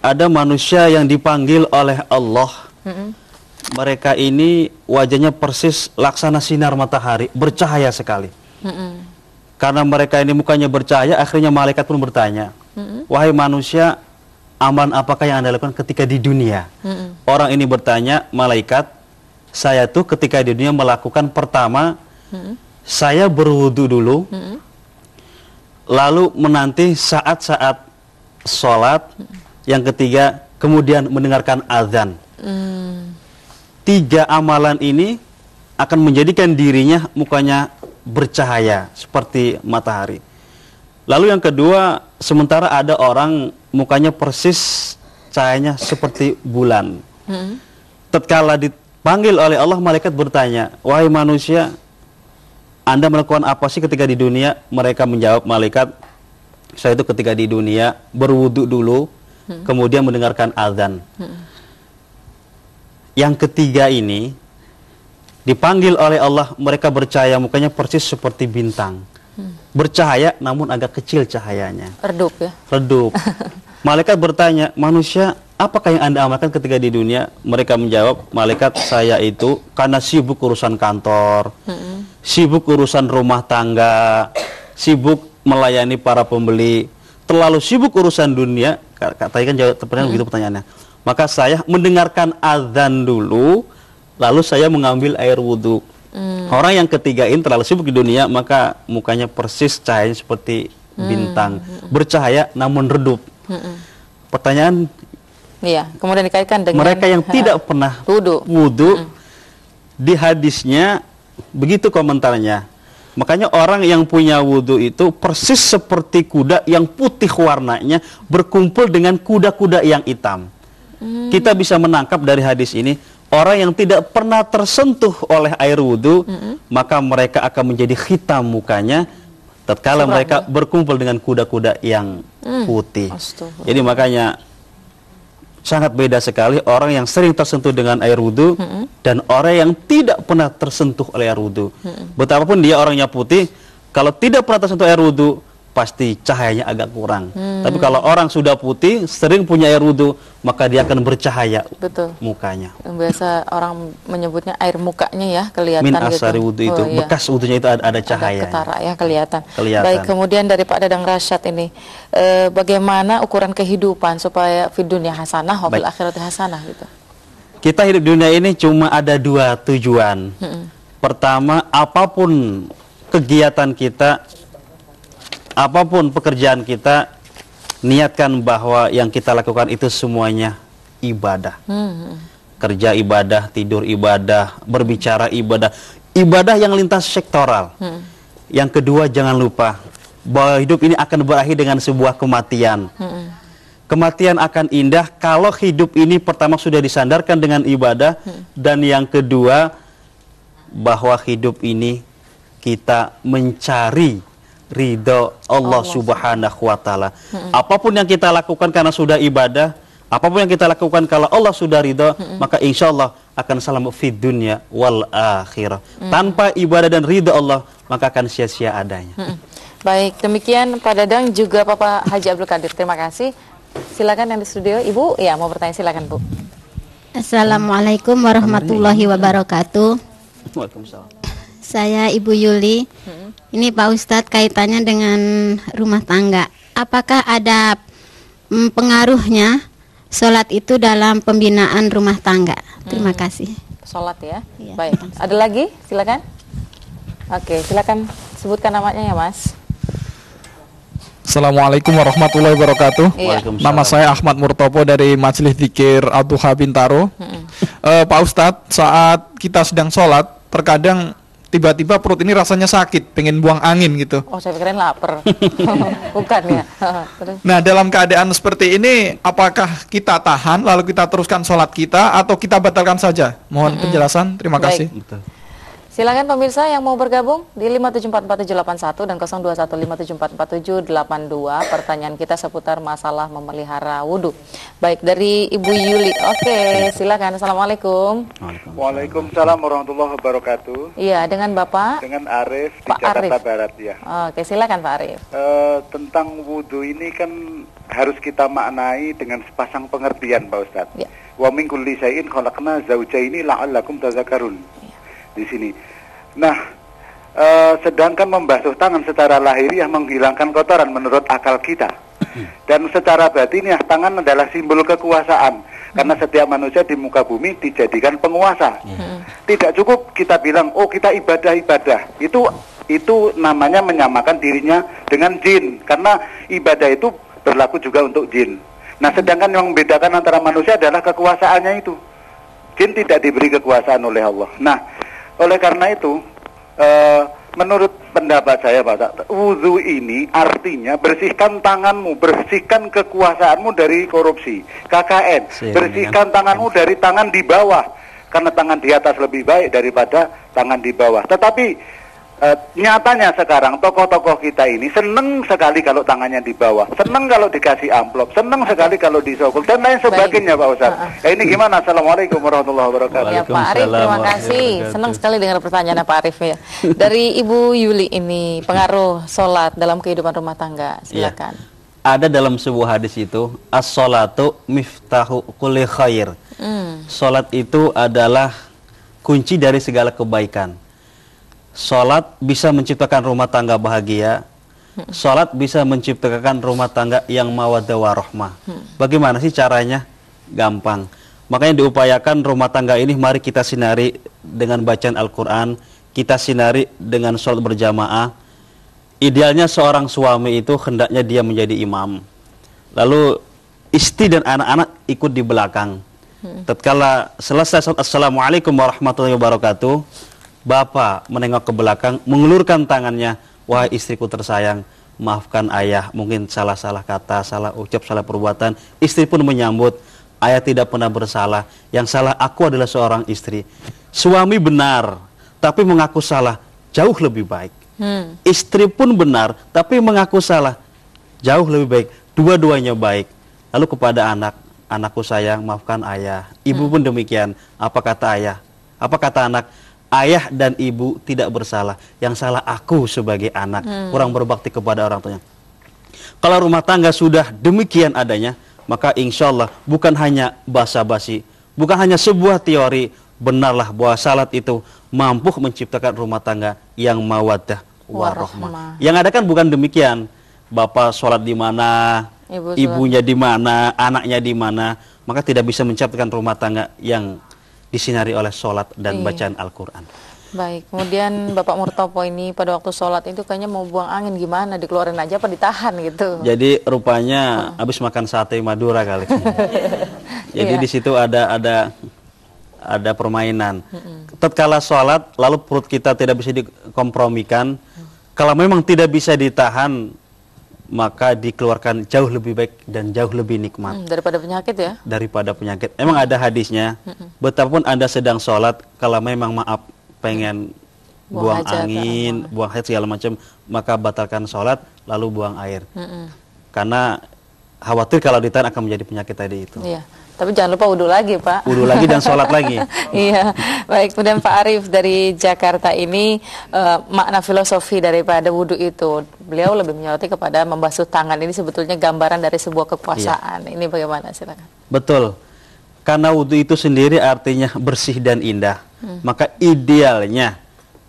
ada manusia yang dipanggil oleh Allah. Mereka ini wajahnya persis laksana sinar matahari, bercahaya sekali. Karena mereka ini mukanya bercahaya, akhirnya malaikat pun bertanya, wahai manusia, amalan apakah yang Anda lakukan ketika di dunia? Orang ini bertanya, malaikat, saya tuh ketika di dunia melakukan pertama, saya berwudu dulu, lalu menanti saat-saat sholat, yang ketiga kemudian mendengarkan azan. 3 amalan ini akan menjadikan dirinya mukanya bercahaya seperti matahari. Lalu yang kedua, sementara ada orang mukanya persis cahayanya seperti bulan. Tatkala dipanggil oleh Allah, malaikat bertanya, wahai manusia, Anda melakukan apa sih ketika di dunia? Mereka menjawab, malaikat, saya itu ketika di dunia berwudu dulu, kemudian mendengarkan azan. Yang ketiga ini dipanggil oleh Allah, mereka bercahaya, mukanya persis seperti bintang. Bercahaya namun agak kecil cahayanya. Redup ya? Redup. Malaikat bertanya, manusia, apakah yang Anda amalkan ketika di dunia? Mereka menjawab, malaikat, saya itu karena sibuk urusan kantor, sibuk urusan rumah tangga, sibuk melayani para pembeli, terlalu sibuk urusan dunia. Tadi kan jawab begitu pertanyaannya. Maka saya mendengarkan azan dulu, lalu saya mengambil air wudhu. Orang yang ketiga ini terlalu sibuk di dunia, maka mukanya persis cahayanya seperti bintang, bercahaya namun redup. Pertanyaan, iya, kemudian dikaitkan dengan mereka yang tidak pernah wudhu, di hadisnya begitu komentarnya. Makanya orang yang punya wudhu itu persis seperti kuda yang putih warnanya berkumpul dengan kuda-kuda yang hitam. Kita bisa menangkap dari hadis ini, orang yang tidak pernah tersentuh oleh air wudhu, maka mereka akan menjadi hitam mukanya tatkala mereka berkumpul dengan kuda-kuda yang putih. Jadi makanya sangat beda sekali orang yang sering tersentuh dengan air wudhu dan orang yang tidak pernah tersentuh oleh air wudhu. Betapapun dia orangnya putih, kalau tidak pernah tersentuh air wudhu, pasti cahayanya agak kurang. Tapi kalau orang sudah putih, sering punya air wudhu, maka dia akan bercahaya. Betul. Mukanya. Biasa orang menyebutnya air mukanya ya, kelihatan Min gitu. asari wudhu itu, bekas wudhunya itu ada cahaya. Ada ketara ya, kelihatan. Kelihatan. Baik, kemudian dari Pak Dadang Rasyad ini, bagaimana ukuran kehidupan supaya fid dunya hasanah wa fil akhirati hasanah gitu? Kita hidup di dunia ini cuma ada 2 tujuan. Pertama, apapun kegiatan kita, apapun pekerjaan kita, niatkan bahwa yang kita lakukan itu semuanya ibadah. Kerja ibadah, tidur ibadah, berbicara ibadah. Ibadah yang lintas sektoral. Yang kedua, jangan lupa bahwa hidup ini akan berakhir dengan sebuah kematian. Kematian akan indah kalau hidup ini pertama sudah disandarkan dengan ibadah, dan yang kedua, bahwa hidup ini kita mencari ridho Allah Subhanahu wa Ta'ala. Apapun yang kita lakukan karena sudah ibadah, apapun yang kita lakukan kalau Allah sudah ridho, maka insya Allah akan selamat fid dunya wal akhirah. Tanpa ibadah dan ridho Allah, maka akan sia-sia adanya. Baik, demikian Pak Dadang juga Bapak Haji Abdul Qadir. Terima kasih. Silakan yang di studio, Ibu. Ya, mau bertanya silakan, Bu. Assalamualaikum warahmatullahi wabarakatuh. Waalaikumsalam. Saya Ibu Yuli. Ini Pak Ustadz kaitannya dengan rumah tangga. Apakah ada pengaruhnya sholat itu dalam pembinaan rumah tangga? Terima kasih. Sholat ya. Baik. Ada lagi? Silakan. Oke, silakan sebutkan namanya ya, Mas. Assalamualaikum warahmatullahi wabarakatuh. Iya. Nama saya Ahmad Murtopo dari Majelis Dzikir Al-Duha Bintaro. Pak Ustadz, saat kita sedang sholat, terkadang tiba-tiba perut ini rasanya sakit, pengen buang angin gitu. Oh, saya pikirin lapar. Bukan ya. Terus. Nah, dalam keadaan seperti ini, apakah kita tahan lalu kita teruskan sholat kita atau kita batalkan saja? Mohon penjelasan. Terima kasih. Silakan pemirsa yang mau bergabung di 5744781 dan 0215744782. Pertanyaan kita seputar masalah memelihara wudhu. Baik, dari Ibu Yuli. Oke, silakan. Assalamualaikum. Waalaikumsalam warahmatullahi wabarakatuh. Iya, dengan Bapak? Dengan Arif di Pak Jakarta Arif. Barat ya. Oke, silakan Pak Arif. Tentang wudhu ini kan harus kita maknai dengan sepasang pengertian, Pak Ustadz. Ya. Wa min kulli syai'in khalaqna zawjaini la'allakum tadzakarun. Di sini. Nah, sedangkan membasuh tangan secara lahiriah menghilangkan kotoran menurut akal kita. Dan secara batiniah tangan adalah simbol kekuasaan. Karena setiap manusia di muka bumi dijadikan penguasa. Tidak cukup kita bilang, oh kita ibadah-ibadah. Itu namanya menyamakan dirinya dengan jin. Karena ibadah itu berlaku juga untuk jin. Nah, sedangkan yang membedakan antara manusia adalah kekuasaannya itu. Jin tidak diberi kekuasaan oleh Allah. Nah, oleh karena itu, menurut pendapat saya, Pak, wudhu ini artinya bersihkan tanganmu, bersihkan kekuasaanmu dari korupsi, KKN, bersihkan tanganmu dari tangan di bawah, karena tangan di atas lebih baik daripada tangan di bawah. Tetapi nyatanya sekarang tokoh-tokoh kita ini seneng sekali kalau tangannya di bawah, seneng kalau dikasih amplop, seneng sekali kalau disokul dan lain sebagainya, Pak Ustadz. Ya, ini gimana? Assalamualaikum warahmatullahi wabarakatuh. Ya, Pak Arif, terima kasih. Senang sekali dengar pertanyaan Pak Arif ya. Dari Ibu Yuli ini, pengaruh sholat dalam kehidupan rumah tangga. Silakan. Ada dalam sebuah hadis itu, as-sholatu miftahu kulli khair. Sholat itu adalah kunci dari segala kebaikan. Sholat bisa menciptakan rumah tangga bahagia. Sholat bisa menciptakan rumah tangga yang mawaddah warahmah. Bagaimana sih caranya? Gampang. Makanya diupayakan rumah tangga ini mari kita sinari dengan bacaan Al-Quran, kita sinari dengan sholat berjamaah. Idealnya seorang suami itu hendaknya dia menjadi imam. Lalu istri dan anak-anak ikut di belakang. Tatkala selesai sholat Assalamualaikum warahmatullahi wabarakatuh, bapak menengok ke belakang, mengulurkan tangannya, wahai istriku tersayang, maafkan ayah, mungkin salah-salah kata, salah ucap, salah perbuatan. Istri pun menyambut, ayah tidak pernah bersalah, yang salah aku adalah seorang istri. Suami benar, tapi mengaku salah, jauh lebih baik. Istri pun benar, tapi mengaku salah, jauh lebih baik. Dua-duanya baik. Lalu kepada anak, anakku sayang, maafkan ayah. Ibu pun demikian, apa kata ayah? Apa kata anak? Ayah dan ibu tidak bersalah, yang salah aku sebagai anak, kurang berbakti kepada orang tuanya. Kalau rumah tangga sudah demikian adanya, maka insya Allah bukan hanya basa-basi, bukan hanya sebuah teori, benarlah bahwa salat itu mampu menciptakan rumah tangga yang mawaddah warahmah. Yang ada kan bukan demikian, bapak sholat di mana, ibunya di mana, anaknya di mana, maka tidak bisa menciptakan rumah tangga yang disinari oleh sholat dan bacaan Al-Quran. Baik, kemudian Bapak Murtopo ini pada waktu sholat itu kayaknya mau buang angin gimana, dikeluarin aja apa ditahan gitu? Jadi rupanya habis makan sate Madura kali. Jadi di situ ada permainan. Tatkala sholat lalu perut kita tidak bisa dikompromikan, kalau memang tidak bisa ditahan, maka dikeluarkan jauh lebih baik dan jauh lebih nikmat daripada penyakit ya. Daripada penyakit. Emang ada hadisnya. Betapapun Anda sedang sholat, kalau memang maaf pengen buang angin, buang haid segala macam, maka batalkan sholat lalu buang air. Karena khawatir kalau ditahan akan menjadi penyakit tadi itu. Iya. Tapi jangan lupa wudhu lagi, Pak. Wudhu lagi dan sholat lagi. Iya. Baik, kemudian Pak Arif dari Jakarta ini, makna filosofi daripada wudhu itu, beliau lebih menyoroti kepada membasuh tangan. Ini sebetulnya gambaran dari sebuah kekuasaan. Ini bagaimana? Silakan. Betul. Karena wudhu itu sendiri artinya bersih dan indah. Maka idealnya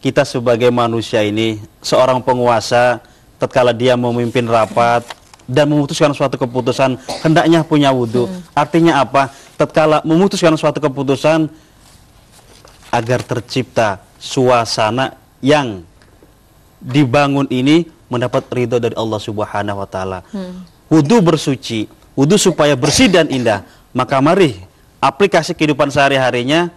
kita sebagai manusia ini, seorang penguasa, tatkala dia memimpin rapat dan memutuskan suatu keputusan, hendaknya punya wudhu. Artinya apa? Tatkala memutuskan suatu keputusan, agar tercipta suasana yang dibangun ini mendapat ridho dari Allah Subhanahu wa Ta'ala. Wudhu bersuci, wudhu supaya bersih dan indah. Maka mari aplikasi kehidupan sehari-harinya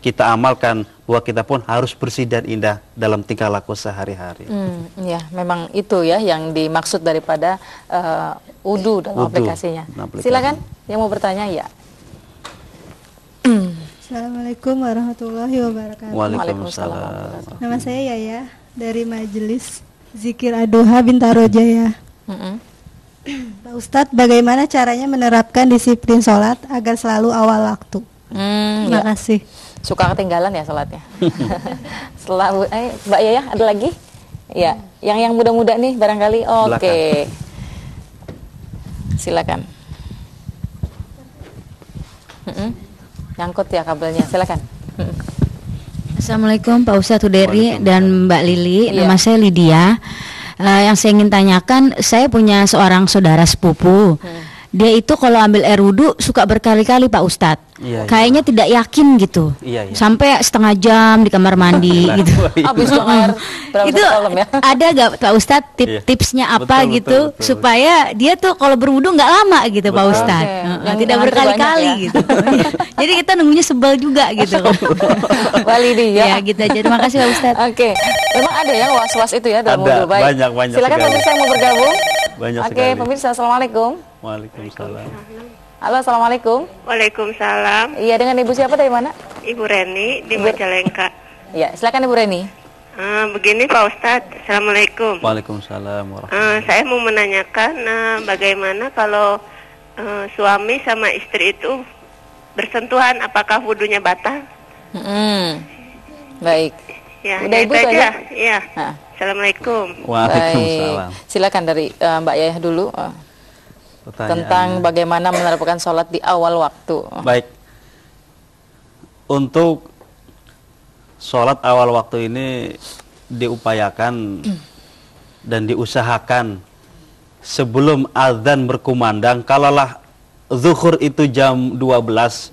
kita amalkan, bahwa kita pun harus bersih dan indah dalam tingkah laku sehari-hari. Ya, memang itu ya yang dimaksud daripada wudhu dalam aplikasinya. Silakan yang mau bertanya ya. Assalamualaikum warahmatullahi wabarakatuh. Waalaikumsalam. Nama saya Yaya dari Majelis Zikir Ad-Duha Bintaro Jaya. Pak Ustadz, bagaimana caranya menerapkan disiplin sholat agar selalu awal waktu? Terima kasih. Suka ketinggalan ya sholatnya. Selalu, Mbak Yaya ada lagi? Ya, yang muda-muda nih barangkali. Oke. Silakan. Nyangkut ya kabelnya. Silakan. Assalamualaikum Pak Ustadz Huderi dan Mbak Lili. Nama saya Lydia. Yang saya ingin tanyakan, saya punya seorang saudara sepupu. Dia itu kalau ambil air wudhu suka berkali-kali Pak Ustadz. Kayaknya tidak yakin gitu. Sampai setengah jam di kamar mandi gitu. Habis air itu ya? Ada gak Pak Ustadz tipsnya apa gitu supaya dia tuh kalau berwudhu nggak lama gitu Pak Ustadz. Tidak berkali-kali gitu. Jadi kita nunggunya sebel juga gitu. Walidi ya. Ya gitu aja. Terima kasih Pak Ustadz. Oke. Memang ada yang was-was itu ya dalam wudhu. Baik. Banyak Silakan pemirsa yang mau bergabung. Oke, pemirsa, assalamualaikum. Waalaikumsalam. Halo, assalamualaikum. Waalaikumsalam. Iya, dengan ibu siapa dari mana? Ibu Reni di Majalengka. Iya, silakan Ibu Reni. Begini Pak Ustadz, assalamualaikum. Waalaikumsalam. Saya mau menanyakan bagaimana kalau suami sama istri itu bersentuhan, apakah wudhunya batal? Baik. Ya, udah Ibu aja. Ya. Iya. Assalamualaikum. Waalaikumsalam. Baik. Silakan dari Mbak Yaya dulu. Tentang bagaimana menerapkan sholat di awal waktu. Baik. Untuk sholat awal waktu ini diupayakan dan diusahakan sebelum azan berkumandang. Kalaulah zuhur itu jam 12,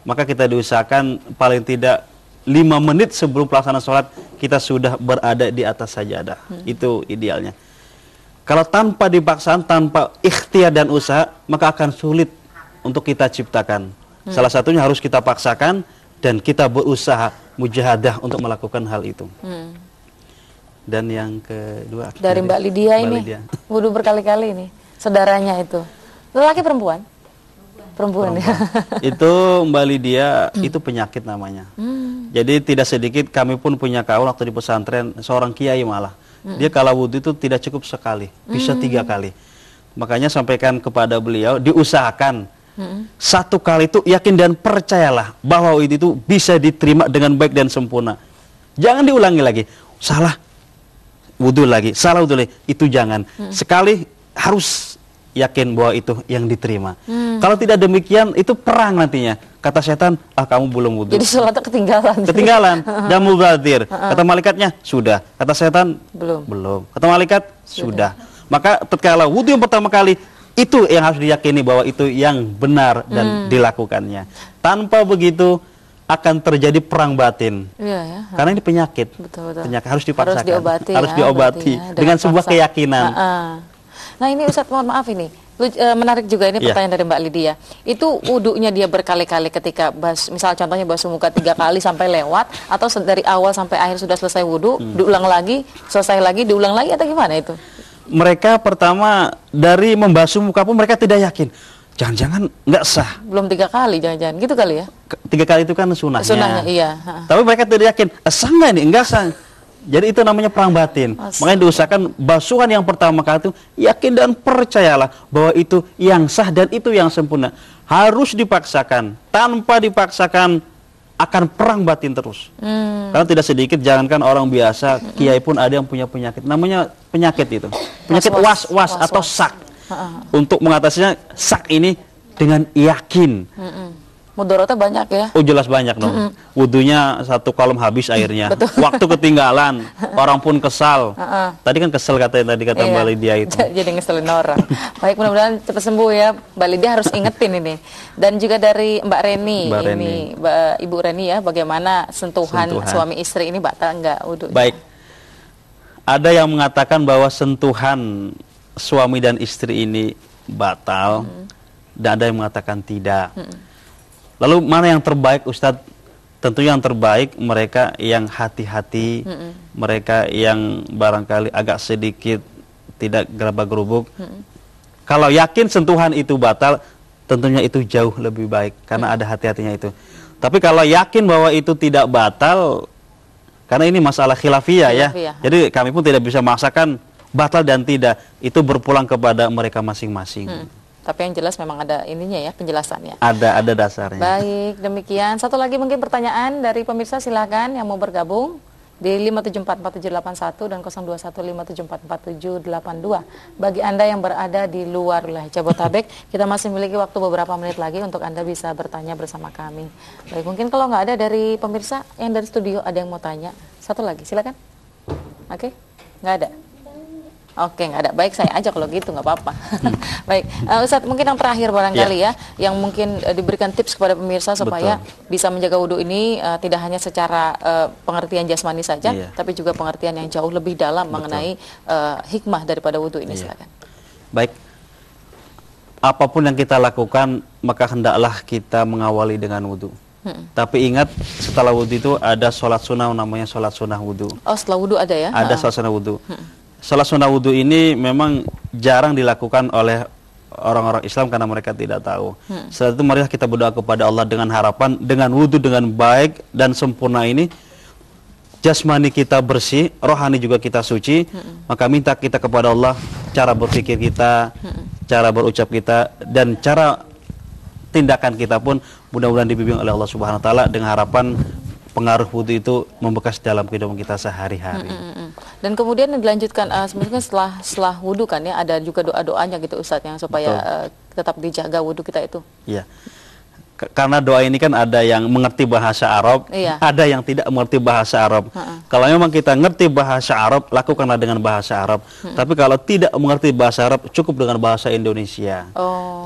maka kita diusahakan paling tidak 5 menit sebelum pelaksanaan sholat kita sudah berada di atas sajadah. Itu idealnya. Kalau tanpa dipaksaan, tanpa ikhtiar dan usaha, maka akan sulit untuk kita ciptakan. Salah satunya harus kita paksakan dan kita berusaha mujahadah untuk melakukan hal itu. Dan yang kedua dari Mbak Lydia ini, wudhu berkali-kali ini, saudaranya itu, lelaki perempuan? Perempuan ya. Itu Mbak Lydia, itu penyakit namanya. Jadi tidak sedikit kami pun punya kawan waktu di pesantren, seorang kiai malah. Dia kalau wudhu itu tidak cukup sekali, bisa 3 kali. Makanya sampaikan kepada beliau, diusahakan 1 kali itu yakin dan percayalah bahwa wudhu itu bisa diterima dengan baik dan sempurna. Jangan diulangi lagi, salah wudhu lagi, salah wudhu lagi, itu jangan. Sekali harus yakin bahwa itu yang diterima. Kalau tidak demikian, itu perang nantinya. Kata setan, kamu belum wudhu. Jadi sholatnya ketinggalan. Ketinggalan. Dan mubadir. Kata malaikatnya, sudah. Kata setan, belum. Kata malaikat, sudah. Maka tatkala wudhu yang pertama kali, itu yang harus diyakini bahwa itu yang benar dan dilakukannya. Tanpa begitu, akan terjadi perang batin. Karena ini penyakit. Penyakit harus dipaksakan. Harus diobati ya, dengan sebuah keyakinan. Nah ini Ustadz, mohon maaf ini. Menarik juga ini pertanyaan dari Mbak Lydia. Itu wudhunya dia berkali-kali ketika misal contohnya basuh muka 3 kali sampai lewat, atau dari awal sampai akhir sudah selesai wudhu, diulang lagi, selesai lagi, diulang lagi, atau gimana itu? Mereka pertama dari membasuh muka pun mereka tidak yakin. Jangan-jangan nggak sah. Belum 3 kali, jangan-jangan gitu kali ya? 3 kali itu kan sunahnya. Sunahnya, iya. Tapi mereka tidak yakin, sah nggak ini? Enggak sah. Jadi itu namanya perang batin. Makanya diusahakan basuhan yang pertama kali itu yakin dan percayalah bahwa itu yang sah dan itu yang sempurna. Harus dipaksakan. Tanpa dipaksakan akan perang batin terus. Karena tidak sedikit, jangankan orang biasa, kiai pun ada yang punya penyakit. Namanya penyakit itu. Penyakit was-was atau sak. Untuk mengatasinya sak ini dengan yakin. Mudaratnya banyak ya. Oh jelas banyak dong. Wudunya 1 kolom habis airnya. Waktu ketinggalan, orang pun kesal. Tadi kan kesel kata Mbak Lydia itu. Jadi ngeselin orang. Baik, mudah-mudahan cepat sembuh ya. Mbak Lydia harus ingetin ini. Dan juga dari Mbak Reni, Ibu Reni ya, bagaimana sentuhan suami istri ini batal enggak wudunya? Baik. Ada yang mengatakan bahwa sentuhan suami dan istri ini batal, dan ada yang mengatakan tidak. Lalu mana yang terbaik, Ustadz? Tentunya yang terbaik mereka yang hati-hati, mereka yang barangkali agak sedikit tidak gerabak-gerubuk. Kalau yakin sentuhan itu batal, tentunya itu jauh lebih baik karena ada hati-hatinya itu. Tapi kalau yakin bahwa itu tidak batal, karena ini masalah khilafiyah ya, jadi kami pun tidak bisa memaksakan batal dan tidak, itu berpulang kepada mereka masing-masing. Tapi yang jelas memang ada ininya ya, penjelasannya. Ada dasarnya. Baik, demikian. Satu lagi mungkin pertanyaan dari pemirsa, silakan yang mau bergabung di 5744781 dan 0215744782. Bagi Anda yang berada di luar wilayah Jabodetabek, kita masih memiliki waktu beberapa menit lagi untuk Anda bisa bertanya bersama kami. Baik, mungkin kalau nggak ada dari pemirsa yang dari studio ada yang mau tanya. Satu lagi, silakan. Oke, nggak ada. Oke, nggak ada. Baik, saya aja kalau gitu, nggak apa-apa. Baik, Ustadz, mungkin yang terakhir barangkali ya, yang mungkin diberikan tips kepada pemirsa supaya bisa menjaga wudhu ini tidak hanya secara pengertian jasmani saja, tapi juga pengertian yang jauh lebih dalam mengenai hikmah daripada wudhu ini. Silakan. Baik, apapun yang kita lakukan, maka hendaklah kita mengawali dengan wudhu. Tapi ingat, setelah wudhu itu ada sholat sunnah, namanya sholat sunnah wudhu. Oh, setelah wudhu ada ya? Ada sholat sunnah wudhu. Sholat sunnah wudhu ini memang jarang dilakukan oleh orang-orang Islam karena mereka tidak tahu. Setelah itu marilah kita berdoa kepada Allah dengan harapan, dengan wudhu dengan baik dan sempurna ini, jasmani kita bersih, rohani juga kita suci, maka minta kita kepada Allah cara berpikir kita, cara berucap kita, dan cara tindakan kita pun mudah-mudahan dibimbing oleh Allah Subhanahu wa taala dengan harapan pengaruh wudhu itu membekas dalam kehidupan kita sehari-hari. Dan kemudian dilanjutkan sebenarnya setelah wudhu kan ya, ada juga doa-doanya gitu Ustadz, yang supaya tetap dijaga wudhu kita itu. Iya. Karena doa ini kan ada yang mengerti bahasa Arab, ada yang tidak mengerti bahasa Arab. Kalau memang kita ngerti bahasa Arab, lakukanlah dengan bahasa Arab. Tapi kalau tidak mengerti bahasa Arab, cukup dengan bahasa Indonesia.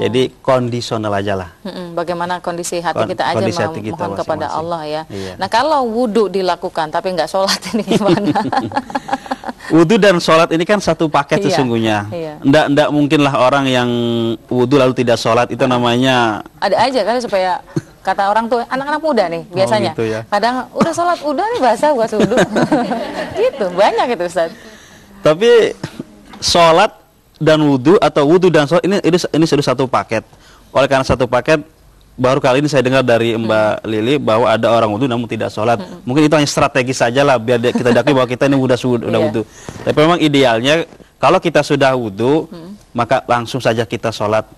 Jadi kondisional aja lah. Bagaimana kondisi hati kita aja mohon kepada Allah ya. Nah, kalau wudhu dilakukan tapi nggak sholat ini gimana? Wudhu dan sholat ini kan satu paket sesungguhnya. Nggak mungkinlah orang yang wudhu lalu tidak sholat, itu namanya ada aja kan, supaya kata orang tuh anak-anak muda nih biasanya gitu ya. Kadang udah sholat udah nih basah gua wudhu. Gitu banyak itu Ustaz. Tapi sholat dan wudhu atau wudhu dan sholat ini sudah satu paket. Oleh karena satu paket, baru kali ini saya dengar dari Mbak Lili bahwa ada orang wudhu namun tidak sholat. Mungkin itu hanya strategi saja lah biar kita yakini bahwa kita ini udah wudhu. Tapi memang idealnya kalau kita sudah wudhu, maka langsung saja kita sholat.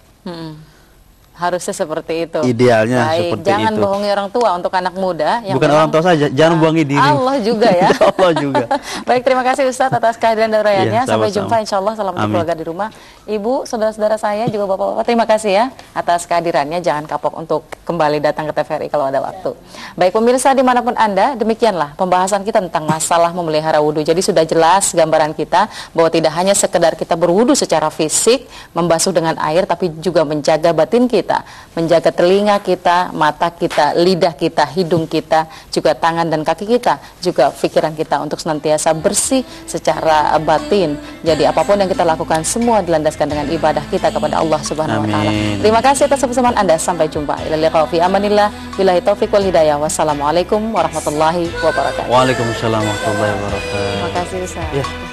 Harusnya seperti itu. Idealnya seperti jangan itu. Bohongi orang tua untuk anak muda. Yang bukan orang tua saja, jangan bohongi diri. Allah juga ya. Allah juga. Baik, terima kasih Ustadz atas kehadiran dan uraiannya. Sampai jumpa insya Allah. Salam untuk keluarga di rumah. Ibu, saudara-saudara saya juga bapak-bapak, terima kasih ya atas kehadirannya. Jangan kapok untuk kembali datang ke TVRI kalau ada waktu. Baik pemirsa dimanapun Anda, demikianlah pembahasan kita tentang masalah memelihara wudhu. Jadi sudah jelas gambaran kita bahwa tidak hanya sekedar kita berwudhu secara fisik, membasuh dengan air, tapi juga menjaga batin kita, menjaga telinga kita, mata kita, lidah kita, hidung kita, juga tangan dan kaki kita, juga pikiran kita untuk senantiasa bersih secara batin. Jadi apapun yang kita lakukan semua dilandaskan dengan ibadah kita kepada Allah Subhanahu wa taala. Terima kasih atas kebersamaan Anda. Sampai jumpa. Ila liqa fi amanillah. Billahi taufiq wal hidayah. Wassalamualaikum warahmatullahi wabarakatuh. Waalaikumsalam warahmatullahi wabarakatuh. Terima kasih Ustaz.